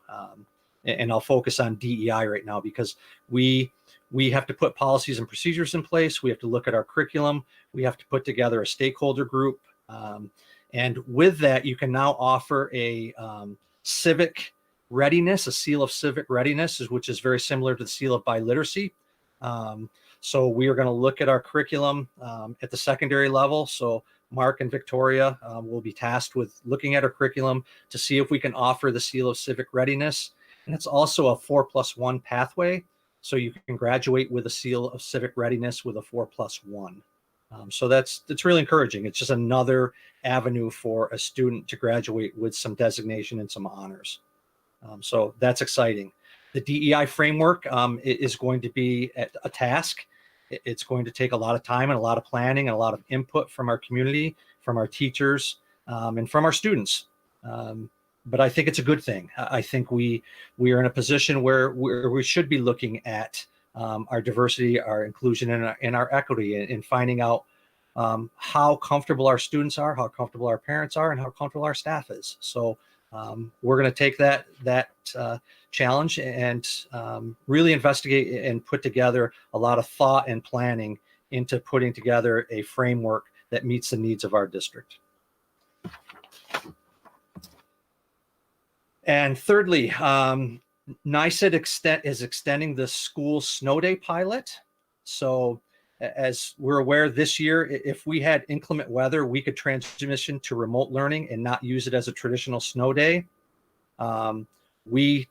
And I'll focus on DEI right now because we have to put policies and procedures in place. We have to look at our curriculum. We have to put together a stakeholder group. And with that, you can now offer a civic readiness, a seal of civic readiness, which is very similar to the seal of biliteracy. So we are going to look at our curriculum at the secondary level. So Mark and Victoria will be tasked with looking at our curriculum to see if we can offer the seal of civic readiness. And it's also a 4+1 pathway. So you can graduate with a seal of civic readiness with a 4+1. So that's really encouraging. It's just another avenue for a student to graduate with some designation and some honors. So that's exciting. The DEI framework is going to be a task. It's going to take a lot of time and a lot of planning and a lot of input from our community, from our teachers, and from our students. But I think it's a good thing. I think we are in a position where we should be looking at our diversity, our inclusion, and our equity, and finding out how comfortable our students are, how comfortable our parents are, and how comfortable our staff is. So we're going to take that challenge and really investigate and put together a lot of thought and planning into putting together a framework that meets the needs of our district. And thirdly, NYSED is extending the school snow day pilot. So as we're aware this year, if we had inclement weather, we could transition to remote learning and not use it as a traditional snow day. We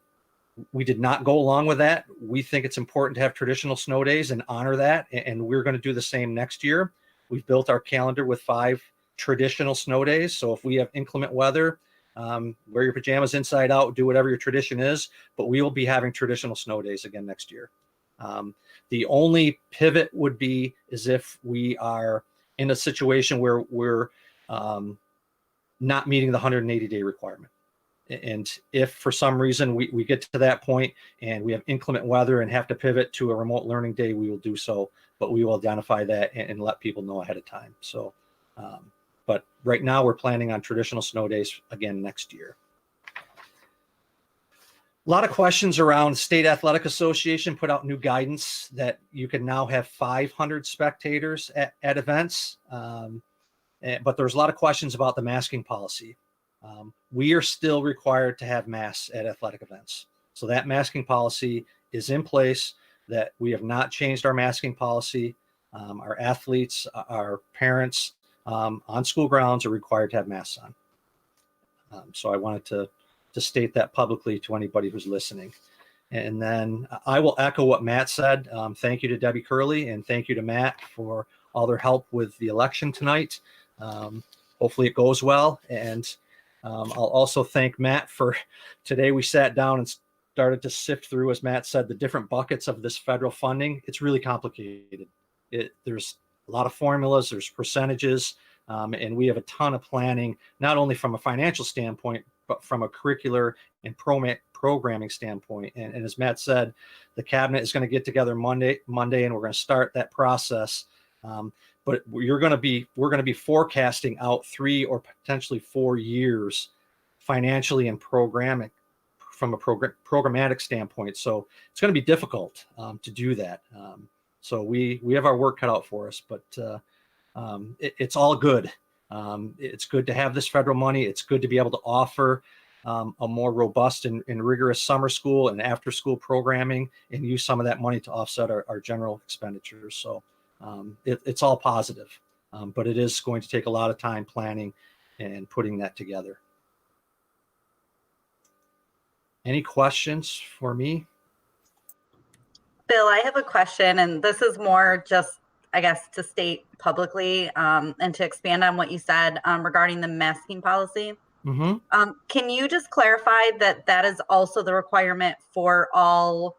did not go along with that. We think it's important to have traditional snow days and honor that. And we're going to do the same next year. We've built our calendar with 5 traditional snow days. So if we have inclement weather, wear your pajamas inside out, do whatever your tradition is, but we will be having traditional snow days again next year. The only pivot would be is if we are in a situation where we're not meeting the 180-day requirement. And if for some reason we get to that point and we have inclement weather and have to pivot to a remote learning day, we will do so, but we will identify that and let people know ahead of time. So, but right now we're planning on traditional snow days again next year. A lot of questions around State Athletic Association put out new guidance that you can now have 500 spectators at events. But there's a lot of questions about the masking policy. We are still required to have masks at athletic events. So that masking policy is in place, that we have not changed our masking policy. Our athletes, our parents on school grounds are required to have masks on. So I wanted to state that publicly to anybody who's listening. And then I will echo what Matt said. Thank you to Debbie Curley and thank you to Matt for all their help with the election tonight. Hopefully it goes well. And I'll also thank Matt for today. We sat down and started to sift through, as Matt said, the different buckets of this federal funding. It's really complicated. There's a lot of formulas, there's percentages, and we have a ton of planning, not only from a financial standpoint, but from a curricular and programming standpoint. And as Matt said, the cabinet is going to get together Monday, and we're going to start that process. But we're going to be forecasting out 3 or potentially 4 years financially and programming from a programmatic standpoint. So it's going to be difficult to do that. So we have our work cut out for us, but it's all good. It's good to have this federal money. It's good to be able to offer a more robust and rigorous summer school and after school programming and use some of that money to offset our general expenditures. So it's all positive, but it is going to take a lot of time planning and putting that together. Any questions for me? Bill, I have a question, and this is more just, I guess, to state publicly and to expand on what you said regarding the masking policy. Mm-hmm. Can you just clarify that is also the requirement for all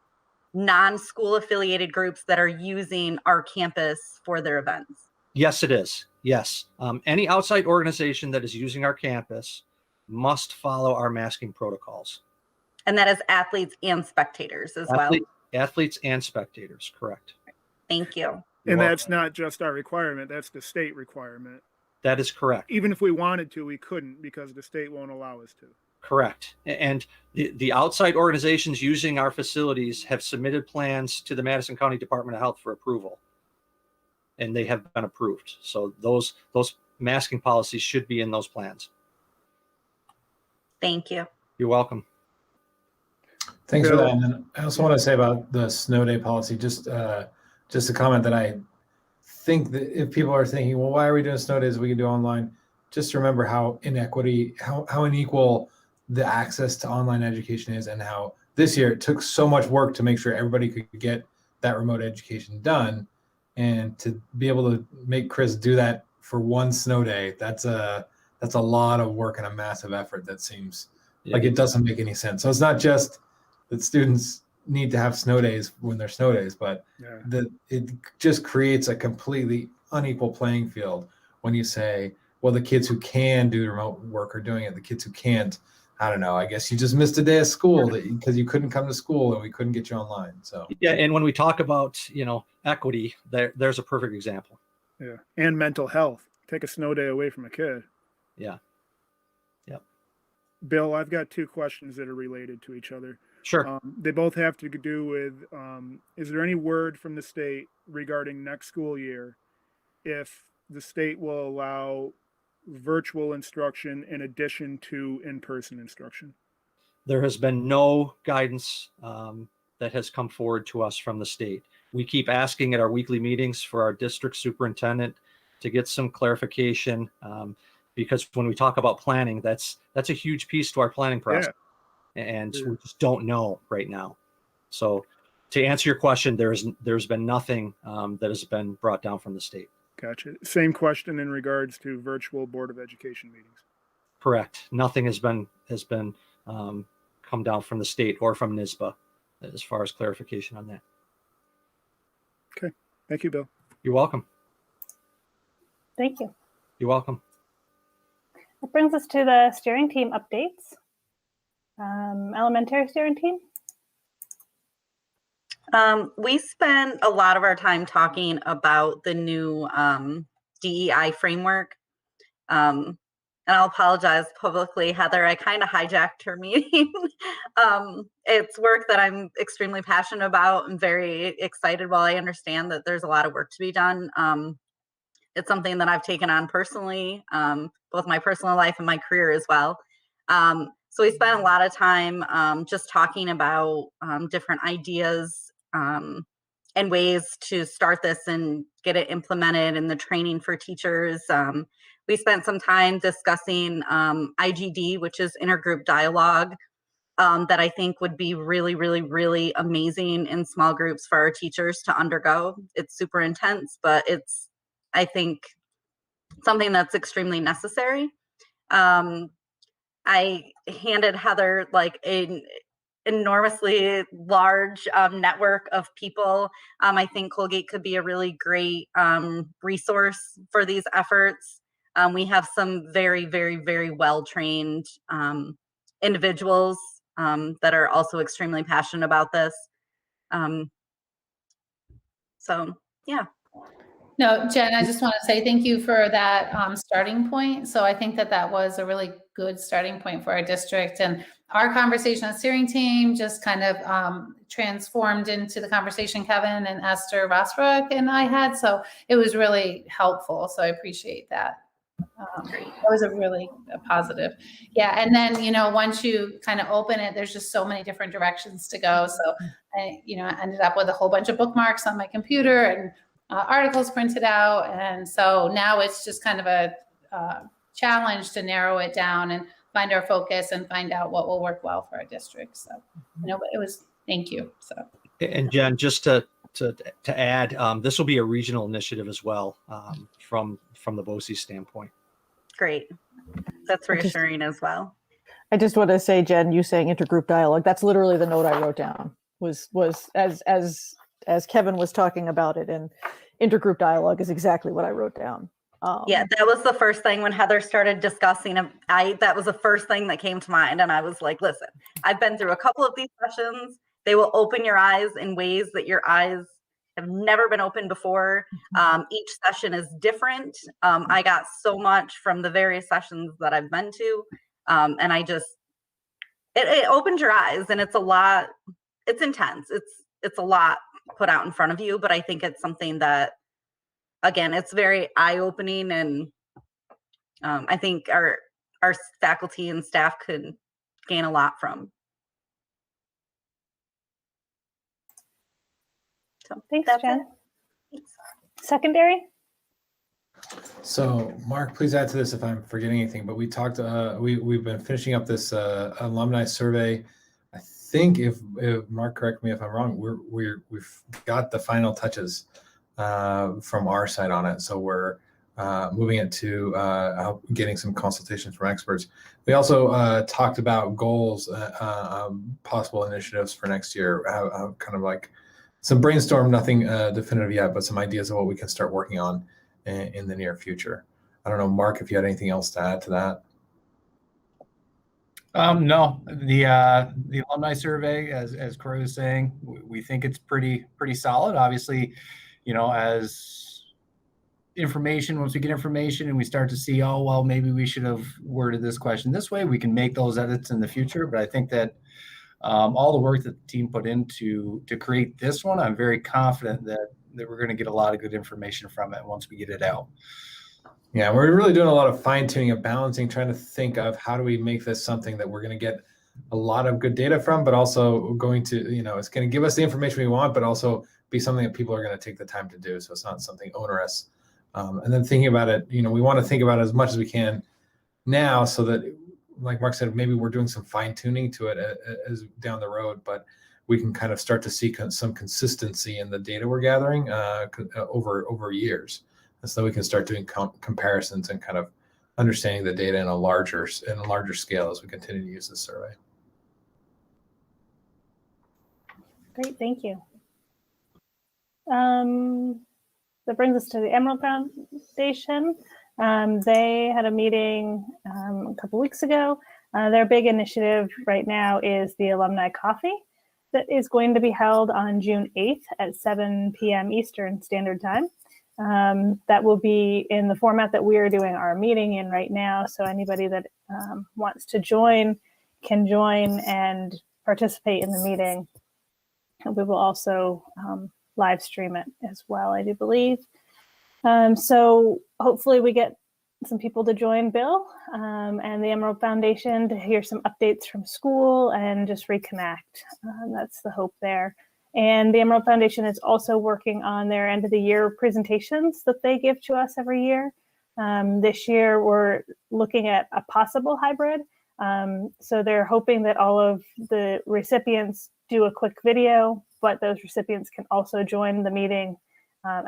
non-school affiliated groups that are using our campus for their events? Yes, it is. Yes. Any outside organization that is using our campus must follow our masking protocols. And that is athletes and spectators as well? Athletes and spectators, correct. Thank you. And that's not just our requirement, that's the state requirement. That is correct. Even if we wanted to, we couldn't because the state won't allow us to. Correct. And the outside organizations using our facilities have submitted plans to the Madison County Department of Health for approval. And they have been approved. So those masking policies should be in those plans. Thank you. You're welcome. Thanks for that. And then I also want to say about the snow day policy, just a comment that I think that if people are thinking, well, why are we doing snow days? We can do online. Just remember how unequal the access to online education is, and how this year it took so much work to make sure everybody could get that remote education done. And to be able to make Chris do that for one snow day, that's a lot of work and a massive effort that seems like it doesn't make any sense. So it's not just that students need to have snow days when they're snow days, but that it just creates a completely unequal playing field when you say, well, the kids who can do remote work are doing it. The kids who can't, I don't know, I guess you just missed a day of school because you couldn't come to school and we couldn't get you online. So yeah, and when we talk about, equity, there's a perfect example. Yeah, and mental health. Take a snow day away from a kid. Yeah. Yep. Bill, I've got two questions that are related to each other. Sure. They both have to do with, is there any word from the state regarding next school year if the state will allow virtual instruction in addition to in-person instruction? There has been no guidance that has come forward to us from the state. We keep asking at our weekly meetings for our district superintendent to get some clarification, because when we talk about planning, that's a huge piece to our planning process. Yeah. And we just don't know right now. So to answer your question, there's been nothing that has been brought down from the state. Gotcha. Same question in regards to virtual Board of Education meetings. Correct. Nothing has been come down from the state or from NISBA as far as clarification on that. Okay. Thank you, Bill. You're welcome. Thank you. You're welcome. That brings us to the steering team updates. Elementary steering team. We spent a lot of our time talking about the new DEI framework. And I'll apologize publicly, Heather, I kind of hijacked her meeting. It's work that I'm extremely passionate about and very excited while I understand that there's a lot of work to be done. It's something that I've taken on personally, both my personal life and my career as well. So we spent a lot of time just talking about different ideas and ways to start this and get it implemented in the training for teachers. We spent some time discussing IGD, which is intergroup dialogue, that I think would be really, really, really amazing in small groups for our teachers to undergo. It's super intense, but it's, I think, something that's extremely necessary. I handed Heather like an enormously large network of people. I think Colgate could be a really great resource for these efforts. We have some very, very, very well-trained individuals that are also extremely passionate about this. So, yeah. No, Jen, I just want to say thank you for that starting point. So I think that was a really good starting point for our district, and our conversation on steering team just kind of transformed into the conversation Kevin and Esther Rosbrook and I had. So it was really helpful. So I appreciate that. That was a really positive. Yeah. And then, once you kind of open it, there's just so many different directions to go. So I ended up with a whole bunch of bookmarks on my computer and articles printed out. And so now it's just kind of a challenge to narrow it down and find our focus and find out what will work well for our district. So, it was, thank you. So, and Jen, just to add, this will be a regional initiative as well, from the BOCE standpoint. Great. That's reassuring as well. I just want to say, Jen, you saying intergroup dialogue, that's literally the note I wrote down was as Kevin was talking about it, and intergroup dialogue is exactly what I wrote down. Yeah, that was the first thing when Heather started discussing. That was the first thing that came to mind. And I was like, listen, I've been through a couple of these sessions. They will open your eyes in ways that your eyes have never been open before. Each session is different. I got so much from the various sessions that I've been to. And it opened your eyes, and it's a lot, it's intense. It's a lot put out in front of you, but I think it's something that, again, it's very eye-opening, and I think our faculty and staff could gain a lot from. So Thanks, that's Jen. it. Secondary? So, Mark, please add to this if I'm forgetting anything. But we talked. We've been finishing up this alumni survey. I think if Mark, correct me if I'm wrong. We've got the final touches from our side on it. So we're moving it to getting some consultations from experts. We also talked about goals, possible initiatives for next year. Kind of like some brainstorm, nothing definitive yet, but some ideas of what we can start working on in the near future. I don't know, Mark, if you had anything else to add to that. No, the alumni survey, as Corey was saying, we think it's pretty solid. Obviously, as information, once we get information and we start to see, oh, well, maybe we should have worded this question this way, we can make those edits in the future. But I think that all the work that the team put into to create this one, I'm very confident that we're going to get a lot of good information from it once we get it out. Yeah, we're really doing a lot of fine tuning and balancing, trying to think of how do we make this something that we're going to get a lot of good data from, but also going to, it's going to give us the information we want, but also be something that people are going to take the time to do. So it's not something onerous. And then thinking about it, we want to think about it as much as we can now, so that, like Mark said, maybe we're doing some fine tuning to it as down the road, but we can kind of start to see some consistency in the data we're gathering over years. And so we can start doing comparisons and kind of understanding the data in a larger scale as we continue to use this survey. Great, thank you. That brings us to the Emerald Foundation. They had a meeting a couple weeks ago. Their big initiative right now is the alumni coffee that is going to be held on June 8th at 7 p.m. Eastern Standard Time. That will be in the format that we are doing our meeting in right now. So anybody that wants to join can join and participate in the meeting. And we will also live stream it as well, I do believe. So hopefully we get some people to join Bill and the Emerald Foundation to hear some updates from school and just reconnect. That's the hope there. And the Emerald Foundation is also working on their end of the year presentations that they give to us every year. This year, we're looking at a possible hybrid. So they're hoping that all of the recipients do a quick video, but those recipients can also join the meeting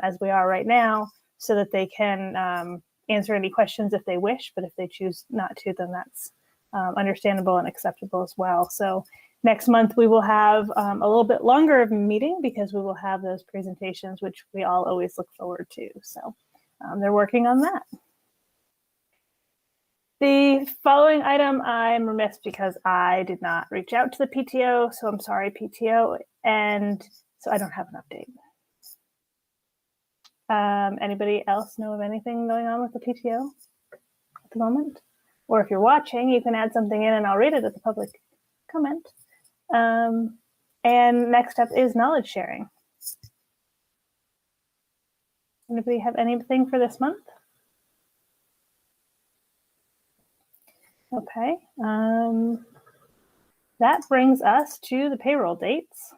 as we are right now, so that they can answer any questions if they wish, but if they choose not to, then that's understandable and acceptable as well. So next month, we will have a little bit longer of a meeting because we will have those presentations, which we all always look forward to. So they're working on that. The following item, I'm remiss because I did not reach out to the PTO, so I'm sorry, PTO, and so I don't have an update. Anybody else know of anything going on with the PTO at the moment? Or if you're watching, you can add something in and I'll read it at the public comment. And next up is knowledge sharing. Anybody have anything for this month? Okay. That brings us to the payroll dates.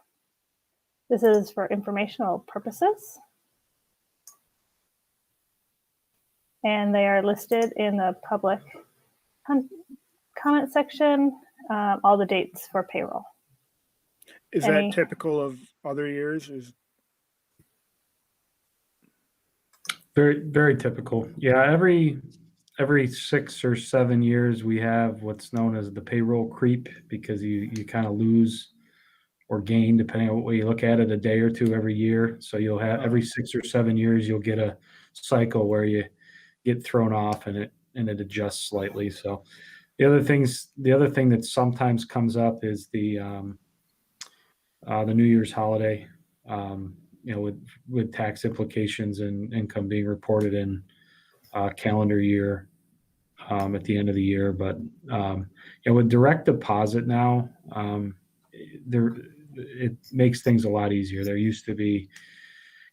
This is for informational purposes. And they are listed in the public comment section, all the dates for payroll. Is that typical of other years? Very, very typical. Yeah, every 6 or 7 years we have what's known as the payroll creep, because you kind of lose or gain, depending on what way you look at it, a day or two every year. So you'll have every 6 or 7 years you'll get a cycle where you get thrown off and it adjusts slightly. So the other thing that sometimes comes up is the New Year's holiday. with tax implications and income being reported in calendar year at the end of the year. But with direct deposit now, it makes things a lot easier. There used to be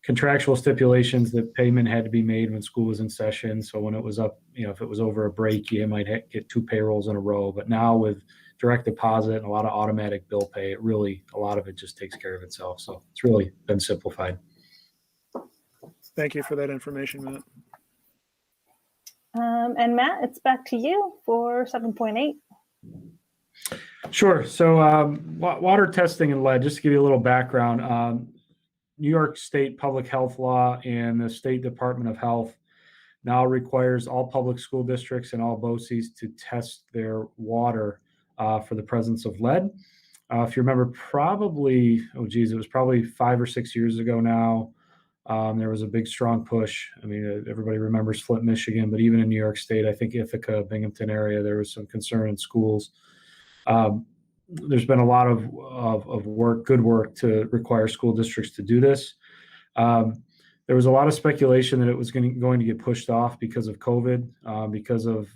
contractual stipulations that payment had to be made when school was in session. So when it was up, if it was over a break, you might get 2 payrolls in a row. But now with direct deposit and a lot of automatic bill pay, a lot of it just takes care of itself. So it's really been simplified. Thank you for that information, Matt. And Matt, it's back to you for 7.8. Sure. So water testing and lead, just to give you a little background, New York State public health law and the State Department of Health now requires all public school districts and all BOCES to test their water for the presence of lead. If you remember, it was probably 5 or 6 years ago now. There was a big, strong push. I mean, everybody remembers Flint, Michigan, but even in New York State, I think Ithaca, Binghamton area, there was some concern in schools. There's been a lot of work, good work, to require school districts to do this. There was a lot of speculation that it was going to get pushed off because of COVID, because of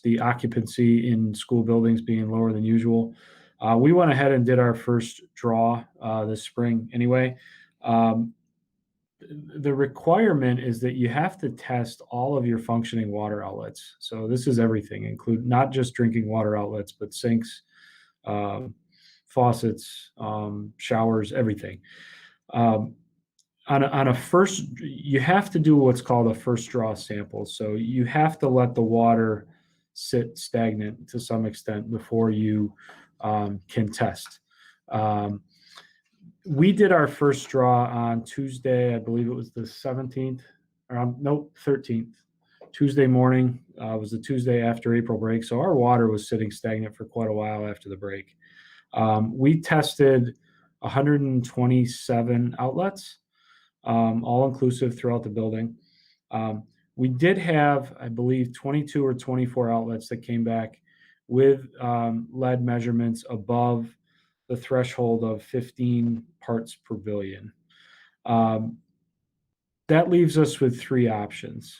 the occupancy in school buildings being lower than usual. We went ahead and did our first draw this spring anyway. The requirement is that you have to test all of your functioning water outlets. So this is everything, include not just drinking water outlets, but sinks, faucets, showers, everything. On a first, you have to do what's called a first draw sample. So you have to let the water sit stagnant to some extent before you can test. We did our first draw on Tuesday, I believe it was the 17th, 13th. Tuesday morning was the Tuesday after April break. So our water was sitting stagnant for quite a while after the break. We tested 127 outlets, all inclusive throughout the building. We did have, I believe, 22 or 24 outlets that came back with lead measurements above the threshold of 15 parts per billion. That leaves us with 3 options.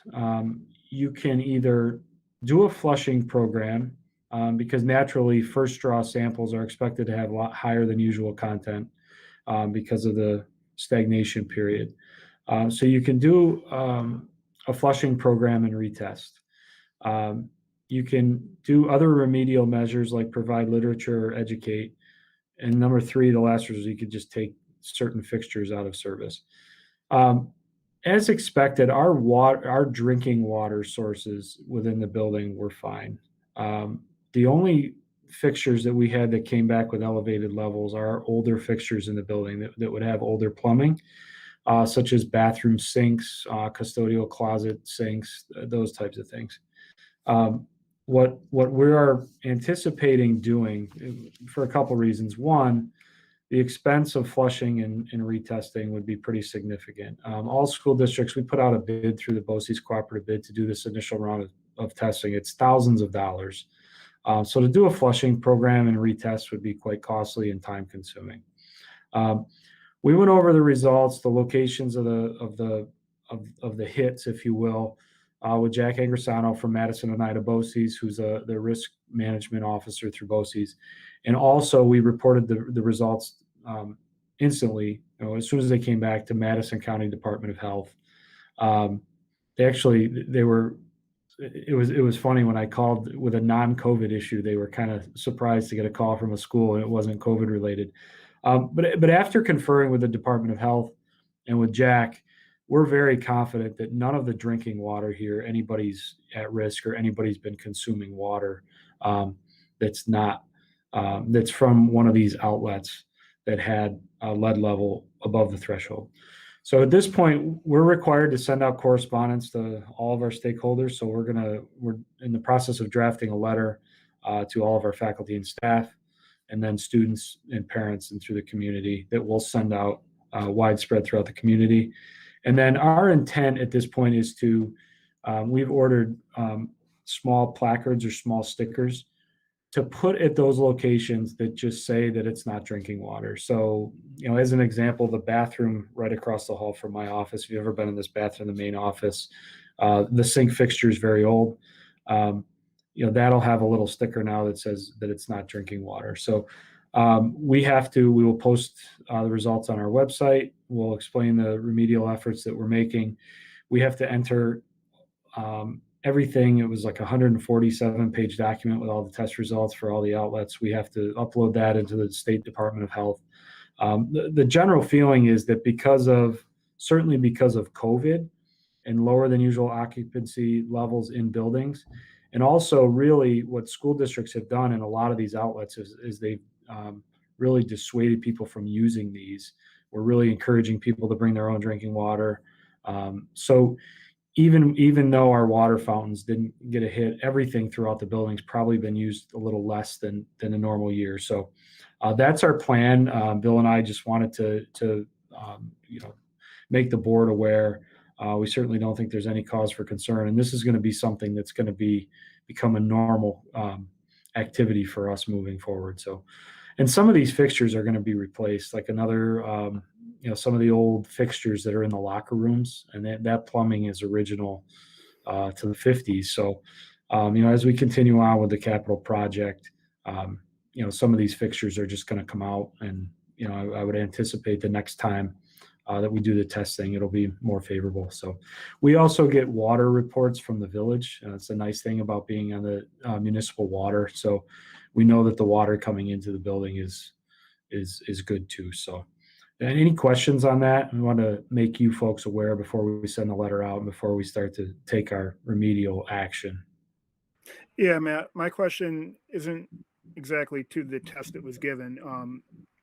You can either do a flushing program, because naturally first draw samples are expected to have a lot higher than usual content because of the stagnation period. So you can do a flushing program and retest. You can do other remedial measures like provide literature or educate. And number 3, the last was you could just take certain fixtures out of service. As expected, our drinking water sources within the building were fine. The only fixtures that we had that came back with elevated levels are older fixtures in the building that would have older plumbing, such as bathroom sinks, custodial closet sinks, those types of things. What we are anticipating doing, for a couple reasons. One, the expense of flushing and retesting would be pretty significant. All school districts, we put out a bid through the BOCES cooperative bid to do this initial round of testing. It's thousands of dollars. So to do a flushing program and retest would be quite costly and time consuming. We went over the results, the locations of the hits, if you will, with Jack Angrisano from Madison Oneida BOCES, who's the risk management officer through BOCES. And also we reported the results instantly, as soon as they came back to Madison County Department of Health. It was funny when I called with a non-COVID issue, they were kind of surprised to get a call from a school and it wasn't COVID related. But after conferring with the Department of Health and with Jack, we're very confident that none of the drinking water here, anybody's at risk or anybody's been consuming water that's from one of these outlets that had a lead level above the threshold. So at this point, we're required to send out correspondence to all of our stakeholders. So we're in the process of drafting a letter to all of our faculty and staff, and then students and parents and through the community that we'll send out widespread throughout the community. And then our intent at this point is we've ordered small placards or small stickers to put at those locations that just say that it's not drinking water. So, as an example, the bathroom right across the hall from my office, if you've ever been in this bathroom, the main office, the sink fixture is very old. That'll have a little sticker now that says that it's not drinking water. So we will post the results on our website. We'll explain the remedial efforts that we're making. We have to enter everything. It was like a 147-page document with all the test results for all the outlets. We have to upload that into the State Department of Health. The general feeling is that certainly because of COVID and lower than usual occupancy levels in buildings, and also really what school districts have done in a lot of these outlets is they've really dissuaded people from using these. We're really encouraging people to bring their own drinking water. So even though our water fountains didn't get a hit, everything throughout the building's probably been used a little less than a normal year. So that's our plan. Bill and I just wanted to make the board aware. We certainly don't think there's any cause for concern, and this is going to be something that's going to become a normal activity for us moving forward. So, and some of these fixtures are going to be replaced, like some of the old fixtures that are in the locker rooms, and that plumbing is original to the 50s. So, as we continue on with the capital project, some of these fixtures are just going to come out, and I would anticipate the next time that we do the testing, it'll be more favorable. So we also get water reports from the village. It's a nice thing about being on the municipal water. So we know that the water coming into the building is good too. So any questions on that? We want to make you folks aware before we send the letter out and before we start to take our remedial action. Yeah, Matt, my question isn't exactly to the test that was given.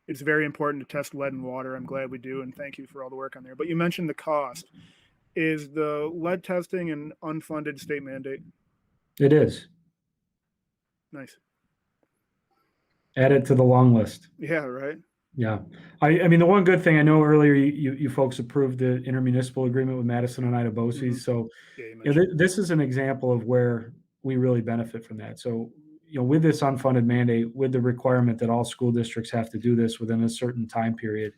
It's very important to test lead and water. I'm glad we do, and thank you for all the work on there. But you mentioned the cost. Is the lead testing an unfunded state mandate? It is. Nice. Add it to the long list. Yeah, right. Yeah. I mean, the one good thing, I know earlier you folks approved the intermunicipal agreement with Madison and Ida BOCES. Mm-hmm. So Yeah, this is an example of where we really benefit from that. So, with this unfunded mandate, with the requirement that all school districts have to do this within a certain time period,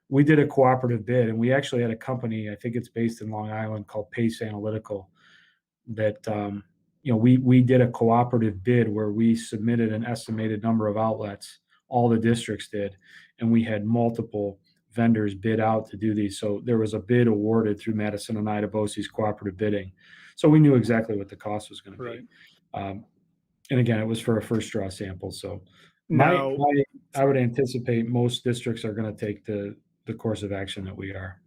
we did a cooperative bid, and we actually had a company, I think it's based in Long Island, called Pace Analytical, that we did a cooperative bid where we submitted an estimated number of outlets, all the districts did, and we had multiple vendors bid out to do these. So there was a bid awarded through Madison and Ida BOCES cooperative bidding. So we knew exactly what the cost was going to be. And again, it was for a first draw sample. So I would anticipate most districts are going to take the course of action that we are.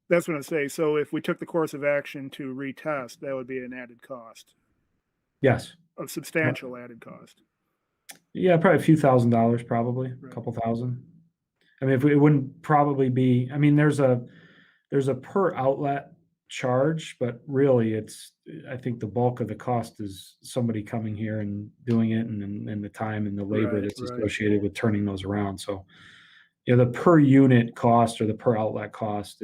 That's what I say. So if we took the course of action to retest, that would be an added cost. Yes. A substantial added cost. Yeah, probably a few $1,000s, probably a couple thousand. I mean, it wouldn't probably be. I mean, there's a per outlet charge, but really, I think the bulk of the cost is somebody coming here and doing it, and the time and the labor that's associated with turning those around. So, the per unit cost or the per outlet cost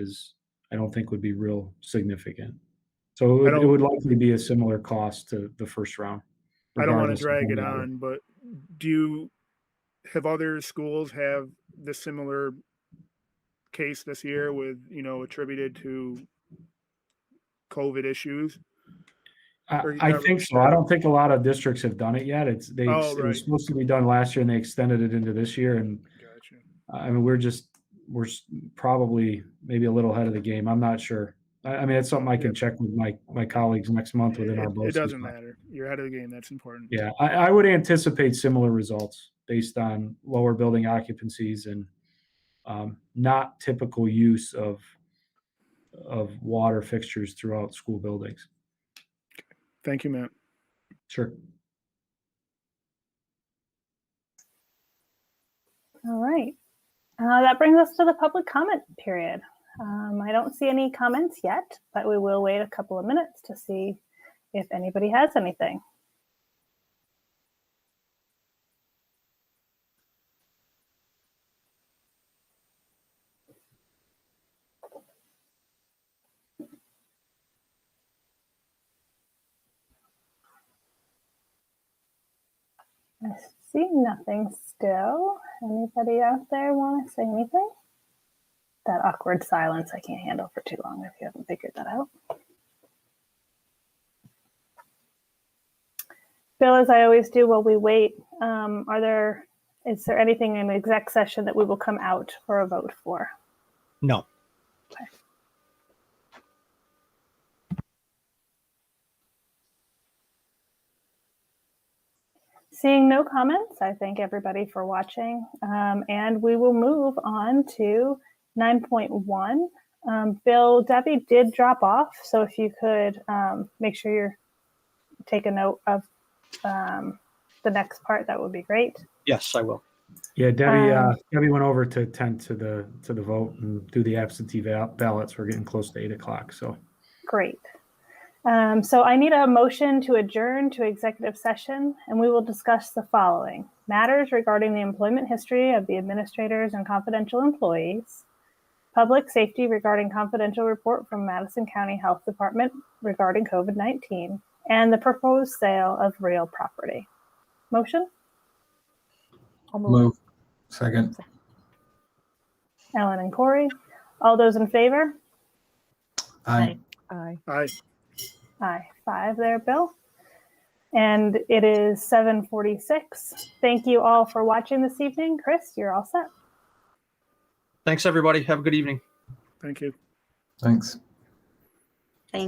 I don't think would be real significant. So it would likely be a similar cost to the first round. I don't want to drag it on, but have other schools have this similar case this year with, attributed to COVID issues? I think so. I don't think a lot of districts have done it yet. It was supposed to be done last year, and they extended it into this year. And gotcha. I mean, we're probably maybe a little ahead of the game. I'm not sure. I mean, it's something I can check with my colleagues next month within our BOCES. It doesn't matter. You're ahead of the game. That's important. Yeah, I would anticipate similar results based on lower building occupancies and not typical use of water fixtures throughout school buildings. Thank you, Matt. Sure. All right. That brings us to the public comment period. I don't see any comments yet, but we will wait a couple of minutes to see if anybody has anything. I See nothing still. Anybody out there want to say anything? That awkward silence I can't handle for too long if you haven't figured that out. Bill, as I always do while we wait, is there anything in the exec session that we will come out for a vote for? No. Okay. Seeing no comments, I thank everybody for watching, and we will move on to 9.1. Bill, Debbie did drop off, so if you could make sure you take a note of the next part, that would be great. Yes, I will. Yeah, Debbie went over to attend to the vote and do the absentee ballots. We're getting close to 8 o'clock, so. Great. So I need a motion to adjourn to executive session, and we will discuss the following: matters regarding the employment history of the administrators and confidential employees, public safety regarding confidential report from Madison County Health Department regarding COVID-19, and the proposed sale of real property. Motion? I'll Move. Second. Ellen and Corey. All those in favor? Aye. Aye. Aye. Aye. 5 there, Bill. And it is 7:46. Thank you all for watching this evening. Chris, you're all set. Thanks, everybody. Have a good evening. Thank you. Thanks.